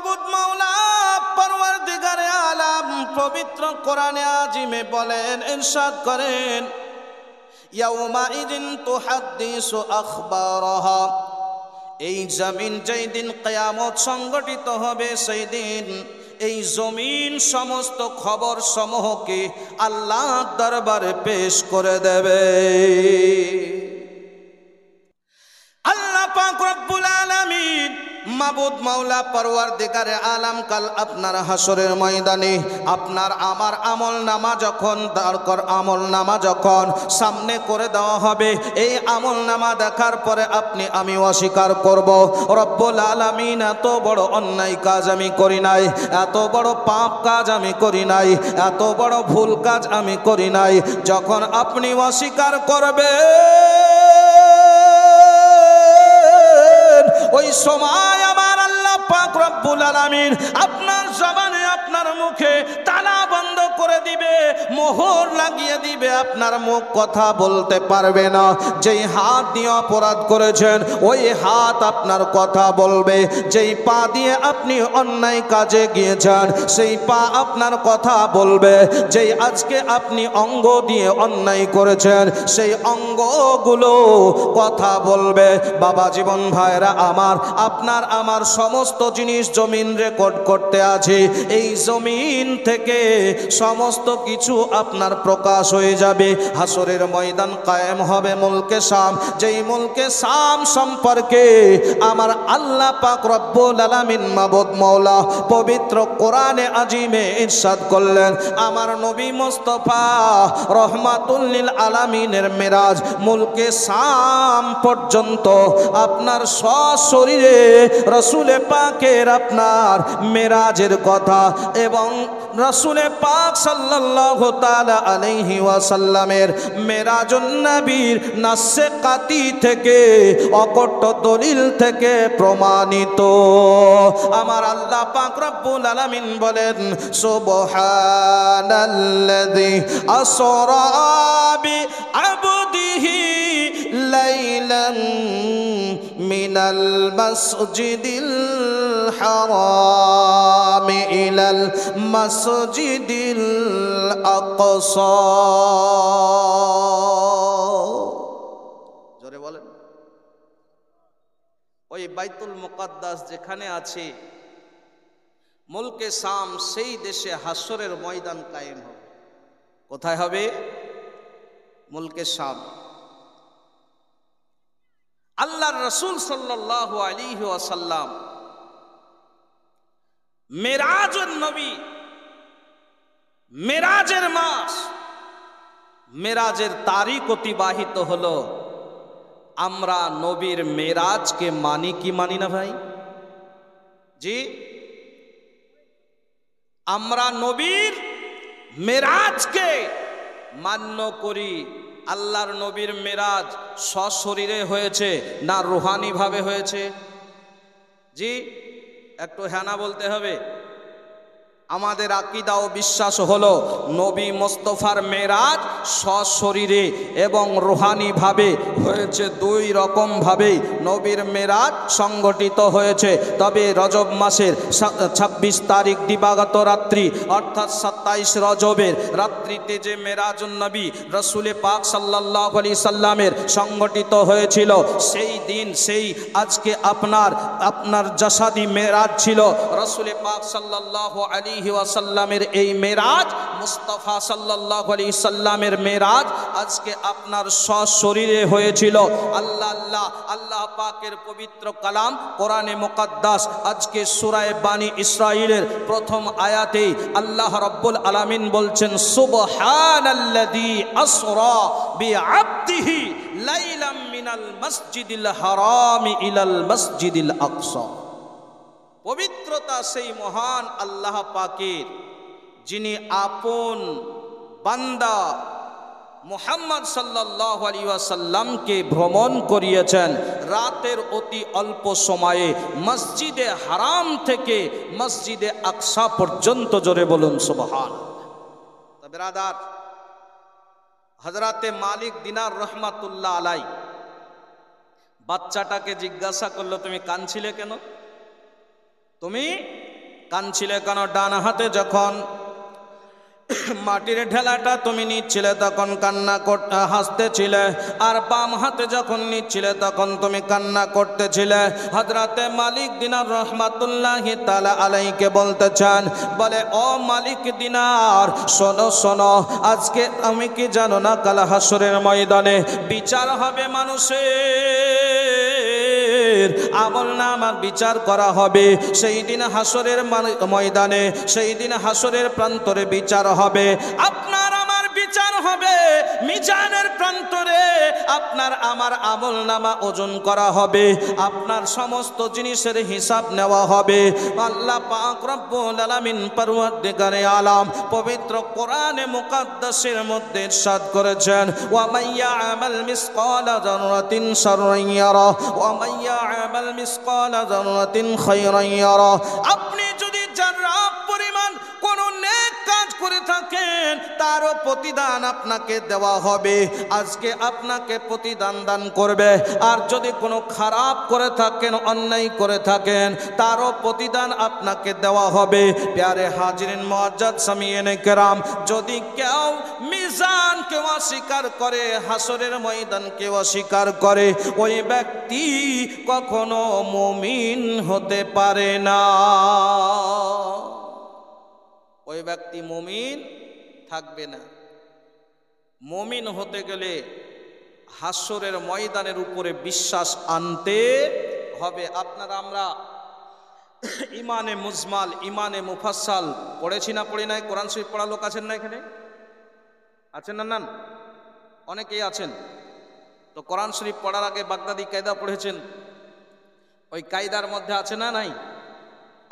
মাবুদ মাওলা পরওয়ারদিগারে আলাম পবিত্র কোরআনে আজিমে বলেন, ইরশাদ করেন, ইয়াউমা ইদিন তুহাদ্দিসু আখবারাহা, এই জমিন যেই দিন কিয়ামত সংগঠিত হবে সেই দিন এই জমিন সমস্ত খবর সমূহকে আল্লাহর দরবারে পেশ করে দেবে। আল্লাহ পাক রব্বুল আলামিন মাবুদ মাওলা পরওয়ারদিগারে আলাম কাল আপনার হাসরের ময়দানে আপনার আমার আমলনামা যখন আমলনামা যখন সামনে করে দেওয়া হবে, এই আমলনামা দেখার পরে আপনি আমি অস্বীকার করব, রব্বুল আলামিন এত বড় অন্যায় কাজ আমি করি নাই, এত বড় পাপ কাজ আমি করি নাই, এত বড় ভুল কাজ আমি করি নাই। যখন আপনি অস্বীকার করবে ওই সময় আমার আল্লাহ পাক রব্বুল আলামিন আপনার জবানে আপনার মুখে তালা বন্ধ করে দিবে, মোহর লাগিয়ে দিবে, আপনার মুখ কথা বলতে পারবে না। যেই হাত দিয়ে অপরাধ করেছেন ওই হাত আপনার কথা বলবে, যেই পা দিয়ে আপনি অন্যায় কাজে গিয়েছেন সেই পা আপনার কথা বলবে, যেই আজকে আপনি অঙ্গ দিয়ে অন্যায় করেছেন সেই অঙ্গগুলো কথা বলবে। বাবা জীবন ভাইরা আমার, আপনার আমার সমস্ত জিনিস জমিন রেকর্ড করতে আছে, এই জমিন থেকে সমস্ত কিছু আপনার প্রকাশ হয়ে যাবে। হাসরের ময়দান কায়েম হবে মুলকে শাম, যেই মুলকে শাম সম্পর্কে আমার আল্লাহ পাক রব্বুল আলামিন মাবুদ মাওলা পবিত্র কোরআনে আজিমে ইরশাদ করলেন, আমার নবী মুস্তাফা রহমাতুল লিল আলামিনের মেরাজ মুলকে শাম পর্যন্ত আপনার সশরীরে রাসূলে পাকের আপনার মেরাজের কথা এবং রাসূলে পাক সাল্লাল্লাহু তাআলা আলাইহি ওয়াসাল্লামের মেরাজুন নবীর নাসে কাতি থেকে অকট্ট দলিল থেকে প্রমাণিত। আমার আল্লাহ পাক রব্বুল আলামিন বলেন, সুবহানাল্লাযী আসরা বিআবদিহি লাইলান মিনাল মাসজিদিল হারাম ইলাল মাসজিদিল আকসা। জোরে বলেন। ওই বাইতুল মুকাদ্দাস যেখানে আছে মুলকে শাম, সেই দেশে হাসরের ময়দান কায়েম হবে। কোথায় হবে? মুলকে শাম। আল্লাহর রাসূল সাল্লাল্লাহু আলাইহি ওয়াসাল্লাম মেরাজুন নবী, মেরাজের মাস, মেরাজের তারিখ অতিবাহিত হলো। আমরা নবীর মেরাজকে মানি কি মানি না ভাই? জি, আমরা নবীর মেরাজকে মান্য করি। আল্লাহর নবীর মেরাজ সশরীরে হয়েছে না রুহানি ভাবে হয়েছে? জি, একটু হ্যাঁ না বলতে হবে। আমাদের আকীদা ও বিশ্বাস হলো নবী মুস্তাফার মেরাজ সশরীরে এবং রুহানি ভাবে হয়েছে। দুই রকম ভাবেই নবীর মেরাজ সংগঠিত হয়েছে। তবে রজব মাসের 26 তারিখ দিবাগত রাত্রি অর্থাৎ 27 রজবের রাত্রিতে যে মেরাজুন নবী রাসূলে পাক সাল্লাল্লাহু আলাইহি সাল্লামের সংগঠিত হয়েছিল, সেই দিন সেই আজকে আপনার জাসাদি মেরাজ ছিল। রাসূলে পাক সাল্লাল্লাহু আলাইহি ওয়াসাল্লামের এই মেরাজ, মুস্তাফা সাল্লাল্লাহু আলাইহি সাল্লামের মেরাজ আজকে আপনার সশরীরে হয়েছিল। আল্লাহ পাকের পবিত্র কালাম কোরআনে মুকাদ্দাস আজকে সূরা বানী ইসরাঈলের প্রথম আয়াতেই আল্লাহ রাব্বুল আলামিন বলছেন, সুবহানাল্লাযী আসরা বিআবদিহি লাইলাম মিনাল মাসজিদিল হারাম ইলাল মাসজিদিল আকসা। পবিত্রতা সেই মহান আল্লাহ পাকের, যিনি আপন বান্দা মুহাম্মদ সাল্লাল্লাহু আলাইহি ওয়াসাল্লামকে ভ্রমণ করিয়েছেন রাতের অতি অল্প সময়ে মসজিদে হারাম থেকে মসজিদে আকসা পর্যন্ত। জোরে বলুন সুবহানাল্লাহ। তবে ব্রাদার, হযরতে মালিক দিনার রহমাতুল্লাহ আলাই বাচ্চাটাকে জিজ্ঞাসা করলো, তুমি কাঁদছিলে কেন? তুমি কাঁদছিলে কেন? ডান হাতে যখন মাটির ঢেলাটা তুমি নিচ্ছিলে তখন কান্না করতে হাসতেছিলে, আর বাম হাতে যখন নিচ্ছিলে তখন তুমি কান্না করতেছিলে। হযরতে মালিক দিনার রহমাতুল্লাহি তাআলা আলাইকে বলতে চান, বলে ও মালিক দিনার শোনো শোনো, আজকে আমি কি জানো না, কাল হাসরের ময়দানে বিচার হবে, মানুষের আমলনামার বিচার করা হবে। সেই দিন হাসরের ময়দানে, সেই দিন হাসরের প্রান্তরে বিচার হবে, আপনার আমার বিচার হবে। মিজানের প্রান্তরে আপনার আমার আমলনামা ওজন করা হবে, আপনার সমস্ত জিনিসের হিসাব নেওয়া হবে। আল্লাহ পাক রব্বুল আলামিন পরওয়ারদিগারে আলাম পবিত্র কোরআনে মুকাদ্দাসের মধ্যে ইরশাদ করেছেন, ওয়া মাইয়া আমাল মিসকালা যাররাতিন শাররান ইয়ারা ওয়া মাইয়া আমাল মিসকালা যাররাতিন খায়রান ইয়ারা। আপনি যদি যারা পরিমাণ কোন নেক কাজ করে থাকেন তারও প্রতিদান আপনাকে দেওয়া হবে। আজকে আপনাকে প্রতিদান দান করবে। আর যদি কোনো খারাপ করে থাকেন, অন্যায় করে থাকেন, তারও প্রতিদান আপনাকে দেওয়া হবে। প্যারে হাজিরিন মুআজ্জাজ সামিয়েনে কেরাম, যদি কেউ মিজানকে অস্বীকার করে, হাসরের ময়দানকে অস্বীকার করে, ওই ব্যক্তি কখনো মুমিন হতে পারে না। ওই ব্যক্তি মুমিন থাকবে না। মুমিন হতে গেলে হাসরের ময়দানের উপরে বিশ্বাস আনতে হবে। আপনারা আমরা ইমানে মুজমাল, ইমানে মুফাসসাল পড়েছি না পড়ি নাই? কোরআন শরীফ পড়া লোক আছেন না এখানে? আছেন না? নান অনেকেই আছেন। তো কোরআন শরীফ পড়ার আগে বাগদাদি কায়দা পড়েছেন। ওই কায়দার মধ্যে আছে না নাই?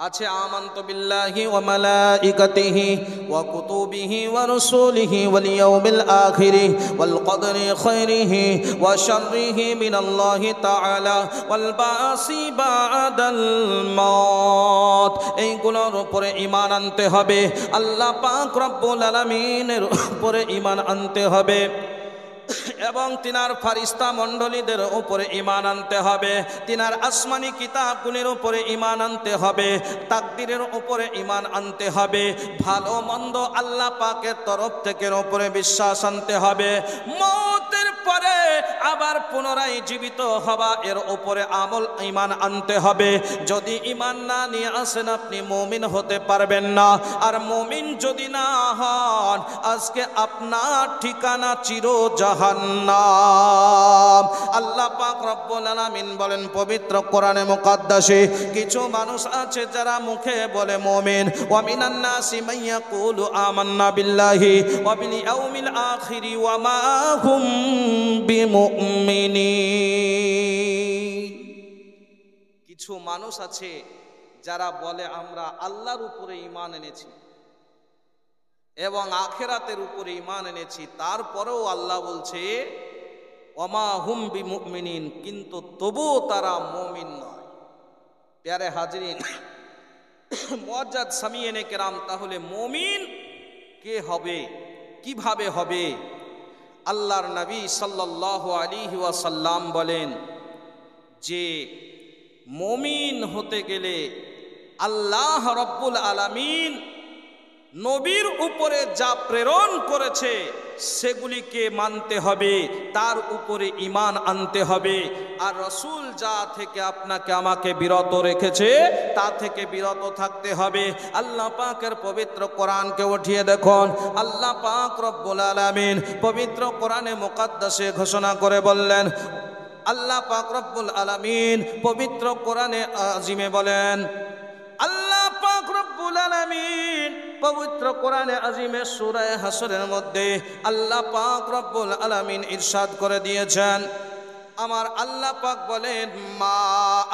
আছে আমানতু বিল্লাহি ওয়া মালাইকাতিহি ওয়া কুতুবিহি ওয়া রাসূলিহি ওয়াল ইয়াউমিল আখিরি ওয়াল কদরি খায়রিহি ওয়া শাররিহি মিনাল্লাহি তাআলা ওয়াল বাসি বাদাল মাউত। এইগুলোর উপরে ঈমান আনতে হবে। আল্লাহ পাক রব্বুল আলামিনের উপরে ঈমান আনতে হবে এবং তিনার ফারিস্তা মণ্ডলীদের উপরে ঈমান আনতে হবে। তিনার আসমানি কিতাবগুলির উপরে ঈমান আনতে হবে। তাকদীরের উপরে ঈমান আনতে হবে। ভালো মন্দ আল্লাহ পাকের তরফ থেকে উপরে বিশ্বাস আনতে হবে। মওতের পরে আবার পুনরায় জীবিত হওয়া, এর উপরে আমল ঈমান আনতে হবে। যদি ঈমান না নিয়ে আসেন আপনি মুমিন হতে পারবেন না। আর মুমিন যদি না হন, আজকে আপনার ঠিকানা চির জাহান্নাম। আল্লাহ পাক রব্বুল আলামিন বলেন পবিত্র কোরআনে মুকাদ্দাসে, কিছু মানুষ আছে যারা মুখে বলে মুমিন, ওয়া মিনান নাসি মান ইয়াকুলু আমান্না বিল্লাহি ওয়া বিল ইয়াউমিল আখিরি ওয়া মা হুম বিমুমিনিন। কিছু মানুষ আছে যারা বলে আমরা আল্লাহর উপরে ঈমান এনেছি এবং আখিরাতের উপরে ঈমান এনেছি, তারপরেও আল্লাহ বলছে ওমা হুম বিমুমিনিন, কিন্তু তবুও তারা মুমিন নয়। প্যারে হাজরিন মুআজ্জাজ সামিয়েনে কেরাম, তাহলে মুমিন কে হবে, কিভাবে হবে? আল্লাহর নবী সাল্লাল্লাহু আলাইহি ওয়াসাল্লাম বলেন যে মুমিন হতে গেলে আল্লাহ রব্বুল আলামিন নবীর উপরে যা প্রেরণ করেছে সেগুলিকে মানতে হবে, তার উপরে ঈমান আনতে হবে। আর রাসূল যা থেকে আপনাকে আমাকে বিরত রেখেছে তা থেকে বিরত থাকতে হবে। আল্লাহ পাকের পবিত্র কোরআনকে উঠিয়ে দেখুন, আল্লাহ পাক রব্বুল আলামিন পবিত্র কোরআনে মুকাদ্দাসে ঘোষণা করে বললেন, আল্লাহ পাক রব্বুল আলামিন পবিত্র কোরআনে আজিমে বলেন, আল্লাহ পাক রব্বুল আলামিন পবিত্র কোরআনে আজিমে সূরা হাসরের মধ্যে আল্লাহ পাক রব্বুল আলামিন ইরশাদ করে দিয়েছেন, আমার আল্লাহ পাক বলেন, মা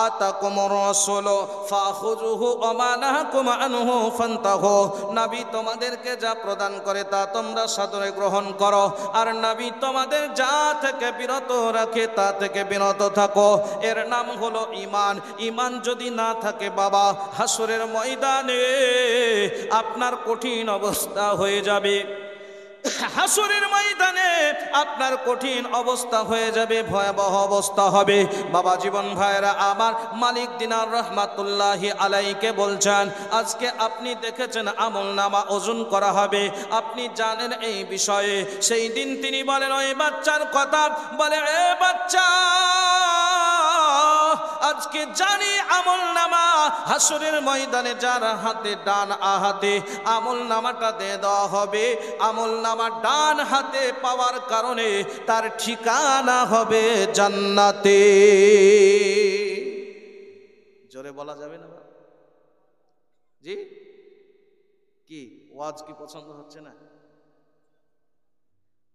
আতাকুমুর রাসূলু ফাখুযুহু ওয়া মা নাহাকুম আনহু ফান্তাহু। নবী তোমাদেরকে যা প্রদান করে তা তোমরা সাদরে গ্রহণ করো, আর নবী তোমাদের যা থেকে বিরত রাখে তা থেকে বিরত থাকো। এর নাম হলো ঈমান। ঈমান যদি না থাকে বাবা, হাসরের ময়দানে আপনার কঠিন অবস্থা হয়ে যাবে। হাসরের ময়দানে আপনার কঠিন অবস্থা হয়ে যাবে, ভয়াবহ অবস্থা হবে। বাবা জীবন ভাইরা আমার, মালিক দিনার রহমাতুল্লাহি আলাইকে বলছেন, আজকে আপনি দেখেছেন আমলনামা ওজন করা হবে, আপনি জানেন এই বিষয়ে। সেই দিন তিনি বলেন ওই বাচ্চার কথা, বলে এ বাচ্চা, আজকে জানি আমলনামা হাসরের ময়দানে যার হাতে ডান হাতে আমলনামাটা দিয়ে দেওয়া হবে, আমলনামা ডান হাতে পাওয়ার কারণে তার ঠিকানা হবে জান্নাতে। জোরে বলা যাবে না জি? কি ওয়াজ কি পছন্দ হচ্ছে না?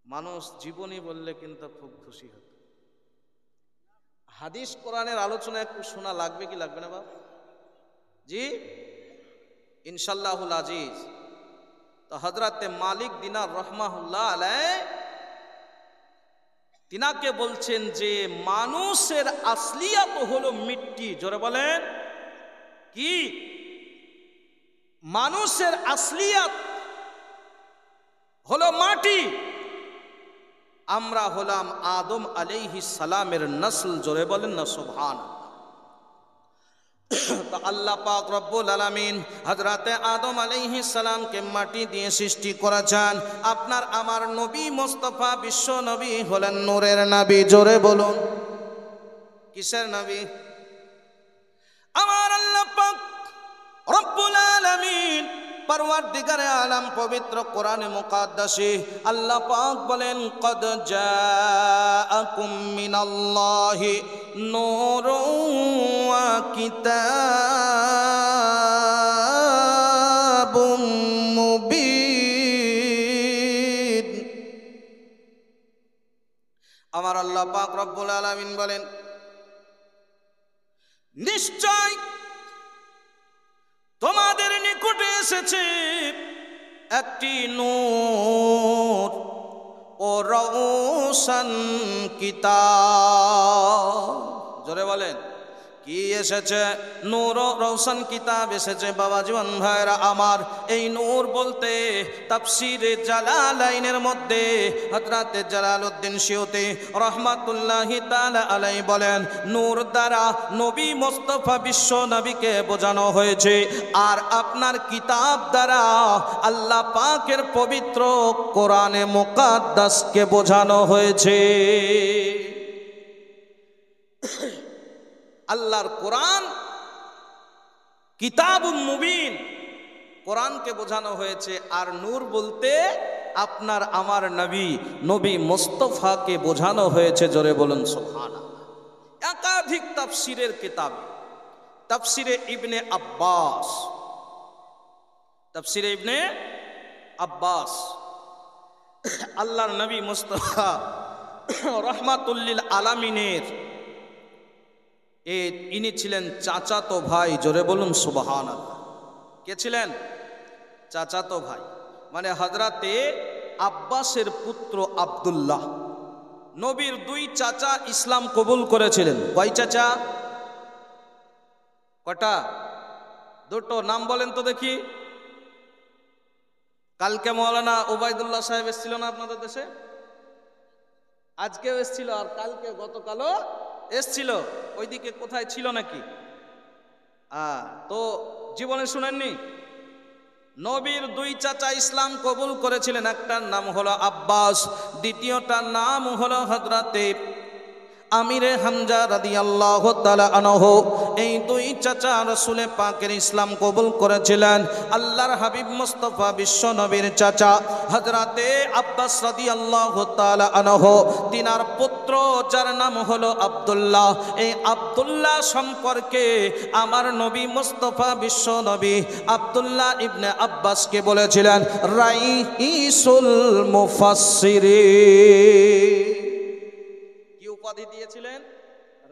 মানুষ জীবনী বললে কিন্তু খুব খুশি হতো। হাদিস কোরআনের আলোচনা একটু শোনা লাগবে কি লাগবে না বাবা জি? ইনশাল্লাহুল আজিজ। তো হযরতে মালিক দিনার রহমাহুল্লাহ আলাইহি তিনাকে বলছেন যে মানুষের আসলিয়াত হলো মিট্টি। জোরে বলেন কি? মানুষের আসলিয়াত হলো মাটি, আমরা হলাম আদম আলাইহিস সালামের নসল। জোরে বলেন না সুবহানাল্লাহ। তো আল্লাহ পাক রব্বুল আলামিন হযরতে আদম আলাইহিস সালামকে মাটি দিয়ে সৃষ্টি করেছেন। আপনার আমার নবী মুস্তাফা বিশ্ব নবী হলেন নূরের নবী। জোরে বলুন কিসের নবী? আমার আল্লাহ পাক রব্বুল আলামিন পরওয়ারদিগারে আলম পবিত্র কোরআনে মুকাদ্দাসে আল্লাহ পাক বলেন, কদ জাআকুম মিনাল্লাহি নূরুন ওয়া কিতাবুম মুবিন। আমার আল্লাহ পাক রব্বুল আলামিন বলেন, নিশ্চয় তোমাদের নিকটে এসেছে একটি নূর ও রওশন কিতাব। জোরে বলেন কি এসেছে? নূর ও রওশন কিতাব এসেছে। বাবা জীবন ভাইরা আমার, এই নূর বলতে তাফসীরে জালালাইনের মধ্যে হযরতে জালালউদ্দিন সিয়ুতী রাহমাতুল্লাহি তাআলা আলাইহি বলেন, নূর দ্বারা নবী মুস্তাফা বিশ্ব নবীকে বোঝানো হয়েছে, আর আপনার কিতাব দ্বারা আল্লাহ পাকের পবিত্র কোরআনে মুকাদ্দাসকে বোঝানো হয়েছে। আল্লাহর কোরআন কিতাবুম মুবিন, কোরআনকে বোঝানো হয়েছে। আর নূর বলতে আপনার আমার নবী নবী মুস্তাফাকে বোঝানো হয়েছে। জোরে বলুন সুবহানাল্লাহ। একাধিক তাফসীরের কিতাব, তাফসীরে ইবনে আব্বাস, তাফসীরে ইবনে আব্বাস, আল্লাহর নবী মুস্তাফা রাহমাতুল লিল আলামিনের ইনি ছিলেন চাচাতো ভাই। জোরে বলুন সুবহানাল্লাহ। কে ছিলেন? চাচাতো ভাই, মানে হযরতে আব্বাসের পুত্র আব্দুল্লাহ। নবীর দুই চাচা ইসলাম কবুল করেছিলেন। কয় চাচা? কটা? দুটো। নাম বলেন তো দেখি। কালকে মাওলানা ওবায়দুল্লাহ সাহেব এসেছিল না আপনাদের দেশে? আজকেও এসেছিল, আর কালকে গতকালও এসছিল। ওইদিকে কোথায় ছিল নাকি? তো জীবনে শুনেননি? নবীর দুই চাচা ইসলাম কবুল করেছিলেন। একটার নাম হলো আব্বাস, দ্বিতীয়টার নাম হলো হযরতে আমিরে হামজা রাদিয়াল্লাহু তাআলা আনহু। এই দুই চাচা রাসূল পাকের ইসলাম কবুল করেছিলেন। আল্লাহর হাবিব মুস্তাফা বিশ্ব নবীর চাচা হযরতে আব্বাস রাদিয়াল্লাহু তাআলা আনহু, তিনার পুত্র যার নাম হলো আব্দুল্লাহ। এই আব্দুল্লাহ সম্পর্কে আমার নবী মুস্তাফা বিশ্ব নবী আব্দুল্লাহ ইবনে আব্বাসকে বলেছিলেন রাইসুল মুফাসসিরিন। উপাধি দিয়েছিলেন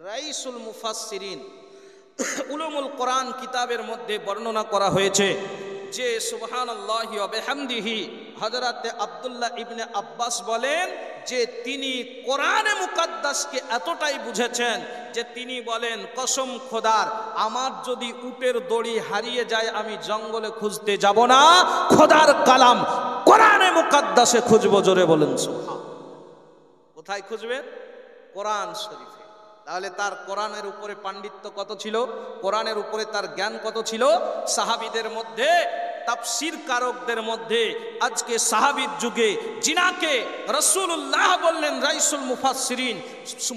রাইসুল মুফাসসিরিন। উলুমুল কোরআন কিতাবের মধ্যে বর্ণনা করা হয়েছে যে সুবহানাল্লাহি ওয়া বিহামদিহি হযরতে আব্দুল্লাহ ইবনে আব্বাস বলেন যে তিনি কোরআনে মুকাদ্দাসকে এতটাই বুঝেছেন যে তিনি বলেন, কসম খোদার, আমার যদি উটের দড়ি হারিয়ে যায় আমি জঙ্গলে খুঁজতে যাব না, খোদার কালাম কোরআনে মুকাদ্দাসে খুঁজবো। জোরে বলেন সুবহান। কোথায় খুঁজবেন? কোরআন শরীফে। তাহলে তার কোরআনের উপরে পাণ্ডিত্য কত ছিল, কোরআনের উপরে তার জ্ঞান কত ছিল। সাহাবীদের মধ্যে, তাফসীর কারকদের মধ্যে আজকে সাহাবীর যুগে যিনাকে রাসূলুল্লাহ বললেন রাইসুল মুফাসসিরিন,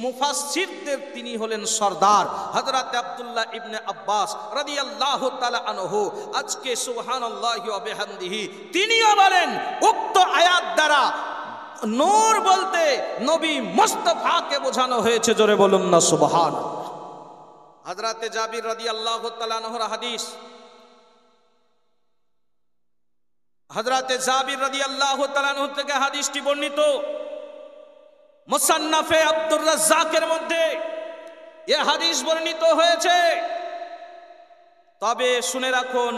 মুফাসসিরদের তিনি হলেন সরদার, হযরত আব্দুল্লাহ ইবনে আব্বাস রাদিয়াল্লাহু তাআলা আনহু। আজকে সুবহানাল্লাহি ওয়া বিহামদিহি তিনিও বলেন উক্ত আয়াত দ্বারা নূর বলতে নবী মুস্তাফাকে বোঝানো হয়েছে। জোরে বলুন না সুবহানাল্লাহ। হযরত জাবির রাদিয়াল্লাহু তাআলা আনহুর হাদিস, হযরত জাবির রাদিয়াল্লাহু তাআলা আনহু থেকে হাদিসটি বর্ণিত। মুসান্নাফে আব্দুর রাজ্জাকের মধ্যে এই হাদিস বর্ণিত হয়েছে। তবে শুনে রাখুন,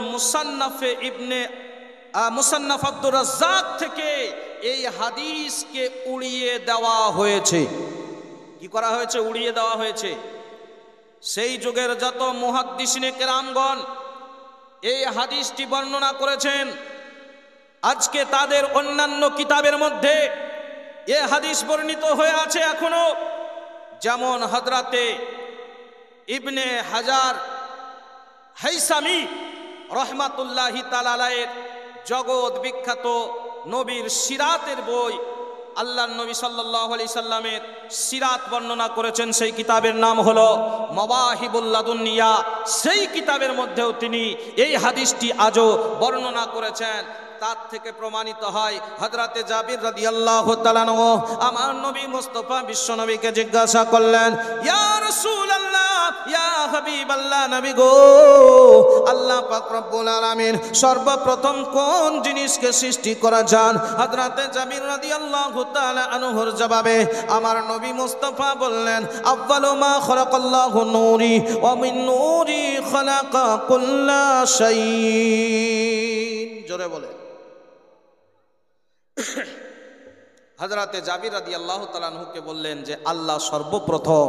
মুসান্নাফ আব্দুর রাজ্জাক থেকে এই হাদিসকে উড়িয়ে দেওয়া হয়েছে। কি করা হয়েছে? উড়িয়ে দেওয়া হয়েছে। সেই যুগের যত মুহাদ্দিসিনে কেরামগণ এই হাদিসটি বর্ণনা করেছেন, আজকে তাদের অন্যান্য কিতাবের মধ্যে এ হাদিস বর্ণিত হয়ে আছে এখনো। যেমন হযরতে ইবনে হাজার হাইসামি রহমাতুল্লাহি তাআলা আলাইহির জগৎ বিখ্যাত নবীর সিরাতের বই, আল্লাহর নবী সাল্লাল্লাহু আলাইহি সাল্লামের সিরাত বর্ণনা করেছেন। সেই কিতাবের নাম হলো মাওয়াহিবুল লাদুনিয়া। সেই কিতাবের মধ্যেও তিনি এই হাদিসটি আজও বর্ণনা করেছেন। তার থেকে প্রমাণিত হয় হযরতে জাবির রাদিয়াল্লাহু তাআলা আনহু আমার নবী মুস্তাফা বিশ্ব নবীকে জিজ্ঞাসা করলেন, ইয়া রাসূলুল্লাহ, ইয়া হাবিবাল্লাহ, নবী গো, আল্লাহ পাক রব্বুল আলামিন সর্বপ্রথম কোন জিনিসকে সৃষ্টি করেছেন? হযরতে জাবির রাদিয়াল্লাহু তাআলা আনহুর জবাবে আমার নবী মুস্তাফা বললেন, আউয়ালু মা খালাকাল্লাহু নূরি ওয়া মিন নূরি খালাকা কুল্লা শাইইন। জোরে বলে। হযরতে জাবির রাদিয়াল্লাহু তাআলা আনহুকে বললেন যে আল্লাহ সর্বপ্রথম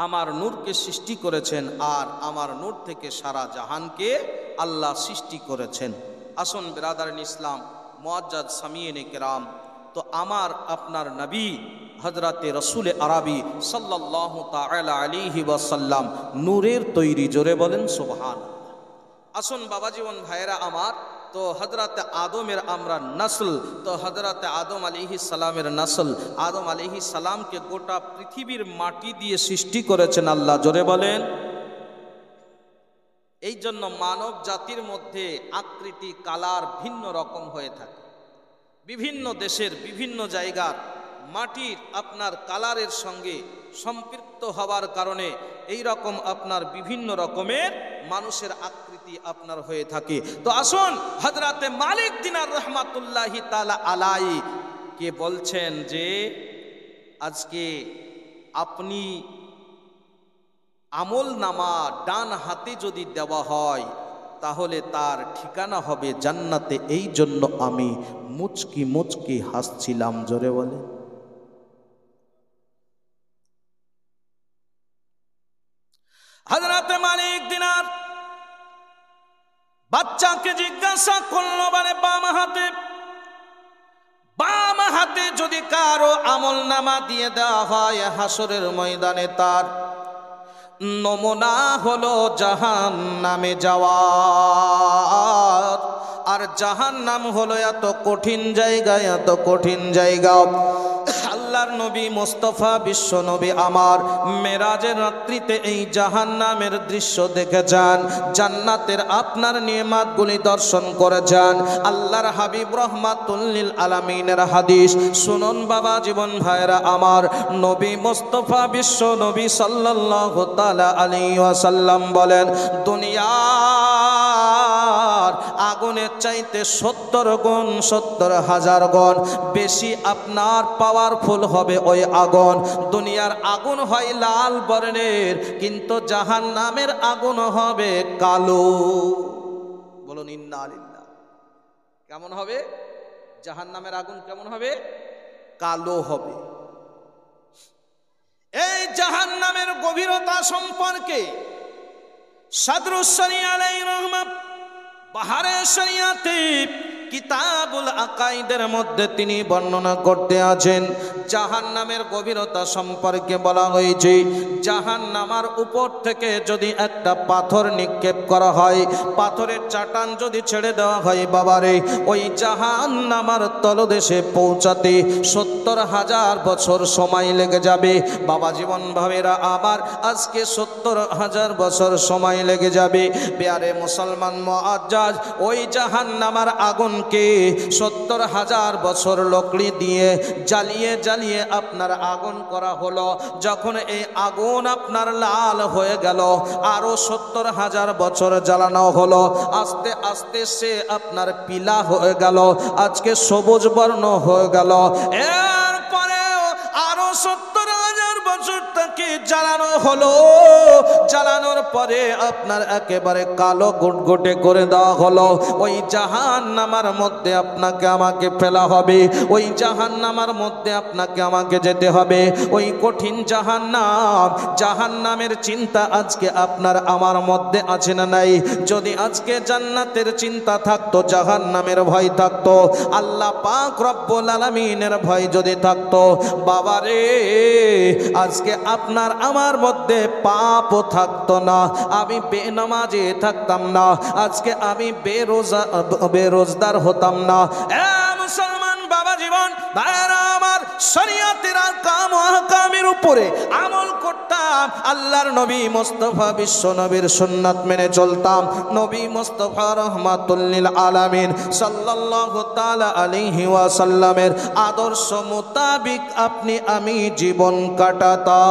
আমার নূরকে সৃষ্টি করেছেন, আর আমার নূর থেকে সারা জাহানকে আল্লাহ সৃষ্টি করেছেন। আসুন বিরাদারিন ইসলাম, মুআজ্জাজ সামিয়িনে কেরাম, তো আমার আপনার নবী হযরতে রাসূল আরবি সাল্লাল্লাহু তাআলা আলাইহি ওয়াসাল্লাম নূরের তৈরি। জোরে বলেন সুবহানাল্লাহ। আসুন বাবা জীবন ভাইয়েরা আমার, তো হযরতে আদমের আমরা নসল, তো হযরতে আদম আলাইহিস সালামের নসল, আদম আলাইহিস সালামকে গোটা পৃথিবীর মাটি দিয়ে সৃষ্টি করেছেন আল্লাহ। জোরে বলেন। এই জন্য মানব জাতির মধ্যে আকৃতি কালার ভিন্ন রকম হয়ে থাকে। বিভিন্ন দেশের বিভিন্ন জায়গার মাটির আপনার কালারের সঙ্গে সম্পৃক্ত হওয়ার কারণে এই রকম আপনার বিভিন্ন রকমের মানুষের আকৃতি আপনার হয়ে থাকে। তো আসুন হযরতে মালিক দিনার রহমাতুল্লাহি তাআলা আলাইহি কে বলছেন যে আজকে আপনি আমল নামা ডান হাতে যদি দেওয়া হয় তাহলে তার ঠিকানা হবে জান্নাতে। এই জন্য আমি মুচকি মুচকি হাসছিলাম। জোরে বলে। হযরতে মালিক দিনার বাচ্চাকে জিজ্ঞাসা করলো, মানে বাম হাতে যদি কারো আমল নামা দিয়ে দেওয়া হয় হাসরের ময়দানে তার নমুনা হলো জাহান্নামে যাওয়ার। আর জাহান্নাম হলো এত কঠিন জায়গা, এত কঠিন জায়গা। আল্লাহর নবী মুস্তাফা বিশ্ব নবী আমার মেরাজের রাত্রিতে এই জাহান্নামের দৃশ্য দেখে যান, জান্নাতের আপনার নিয়ামতগুলি দর্শন করে যান। আল্লাহর হাবিব রাহমাতুল লিল আলামিনের হাদিস শুনুন বাবা জীবন ভাইরা আমার, নবী মুস্তাফা বিশ্ব নবী সাল্লাল্লাহু তাআলা আলাইহি ওয়াসাল্লাম বলেন, দুনিয়ার আগুনের চাইতে 70 গুণ 70,000 গুণ বেশি আপনার পাওয়ারফুল হবে ওই আগুন। দুনিয়ার আগুন হয় লাল বর্ণের, কিন্তু জাহান্নামের আগুন হবে কালো। বলুন ইন্না লিল্লাহ। কেমন হবে? জাহান্নামের আগুন কেমন হবে? কালো হবে। এই জাহান্নামের গভীরতা সম্পর্কে সাদরুস শরিয়া আলাইহির রহমাত বাহারে শরিয়াতে কিতাবুল আকাইদের মধ্যে তিনি বর্ণনা করতে আছেন জাহান্নামের গভীরতা সম্পর্কে বলা হয়েছে জাহান্নামার উপর থেকে যদি একটা পাথর নিক্ষেপ করা হয়, পাথরের চাটান যদি ছেড়ে দেওয়া হয় বাবারে, ওই জাহান্নামার তলদেশে পৌঁছাতে 70,000 বছর সময় লেগে যাবে। বাবা জীবন ভাবেরা আবার আজকে 70,000 বছর সময় লেগে যাবে। প্যারে মুসলমান মুআজ্জাজ, ওই জাহান্নামার আগুনকে 70,000 বছর লকড়ি দিয়ে জ্বালিয়ে জ্বালিয়ে আপনার আগুন করা হলো। যখন এই আগুন আপনার লাল হয়ে গেল, আরো 70,000 বছর জ্বালানো হলো, আস্তে আস্তে সে আপনার পিলা হয়ে গেল, আজকে সবুজ বর্ণ হয়ে গেল। এরপরেও আরো 70,000 বছর তাকে জ্বালানো হলো, জ্বালানোর পরে আপনার একেবারে কালো গুটগুটে করে দেওয়া হলো। ওই জাহান্নামার মধ্যে আপনাকে আমাকে ফেলা হবে, ওই জাহান্নামার মধ্যে আপনাকে আমাকে যেতে হবে। ওই কঠিন জাহান্নাম, জাহান্নামের চিন্তা আজকে আপনার আমার মধ্যে আছে না নাই? যদি আজকে জান্নাতের চিন্তা থাকতো, জাহান্নামের ভয় থাকতো, আল্লাহ পাক রব্বুল আলামিনের ভয় যদি থাকতো, বাবারে আজকে আপনার আমার মধ্যে পাপও থাকতো না, আমি বেনামাজি থাকতাম না, আজকে আমি বেরোজগার হতাম না। মুসলমান বাবা জীবন ভাইরা আমার, শরীয়তের আহকামের উপরে আমল করতাম, আল্লাহর নবী মুস্তাফা বিশ্ব নবীর সুন্নাত মেনে চলতাম। নবী মুস্তাফা রাহমাতুল লিল আলামিন সাল্লাল্লাহু তাআলা আলাইহি ওয়াসাল্লামের আদর্শ মোতাবিক আপনি আমি জীবন কাটাতাম।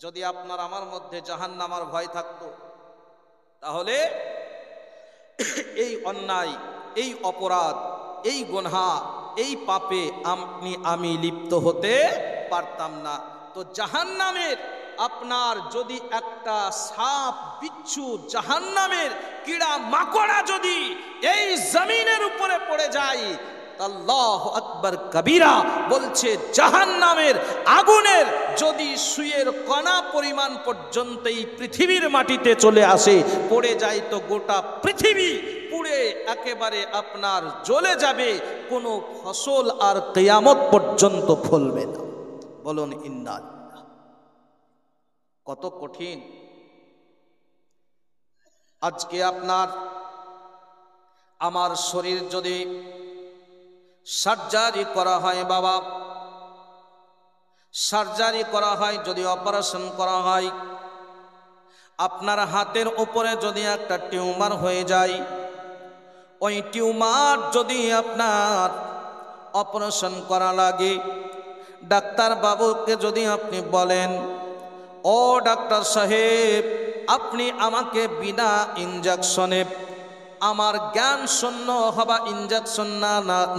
যদি আপনার আমার মধ্যে জাহান্নামের ভয় থাকতো, তাহলে এই অন্যায়, এই অপরাধ, এই গুনাহ, এই পাপে আপনি আমি লিপ্ত হতে পারতাম না। তো জাহান্নামের আপনার যদি একটা সাপ বিচ্ছু, জাহান্নামের কীড়া মাকড়া যদি এই জমিনের উপরে পড়ে যায়, আল্লাহু আকবার কবীরা বলছে জাহান্নামের আগুনের যদি সুয়ের কণা পরিমাণ পর্যন্ত এই পৃথিবীর মাটিতে চলে আসে, পড়ে যায়, তো গোটা পৃথিবী পুড়ে একেবারে আপনার জ্বলে যাবে, কোনো ফসল আর কিয়ামত পর্যন্ত ফলবে না। বলুন ইন্না লিল্লাহ। কত কঠিন। আজকে আপনার আমার শরীর যদি সার্জারি করা হয় বাবা, সার্জারি করা হয়, যদি অপারেশন করা হয়, আপনার হাতের উপরে যদি একটা টিউমার হয়ে যায়, ওই টিউমার যদি আপনার অপারেশন করা লাগে, ডাক্তার বাবুকে যদি আপনি বলেন, ও ডাক্তার সাহেব আপনি আমাকে বিনা ইনজেকশনে, আমার জ্ঞান শূন্য হবা ইনজেকশন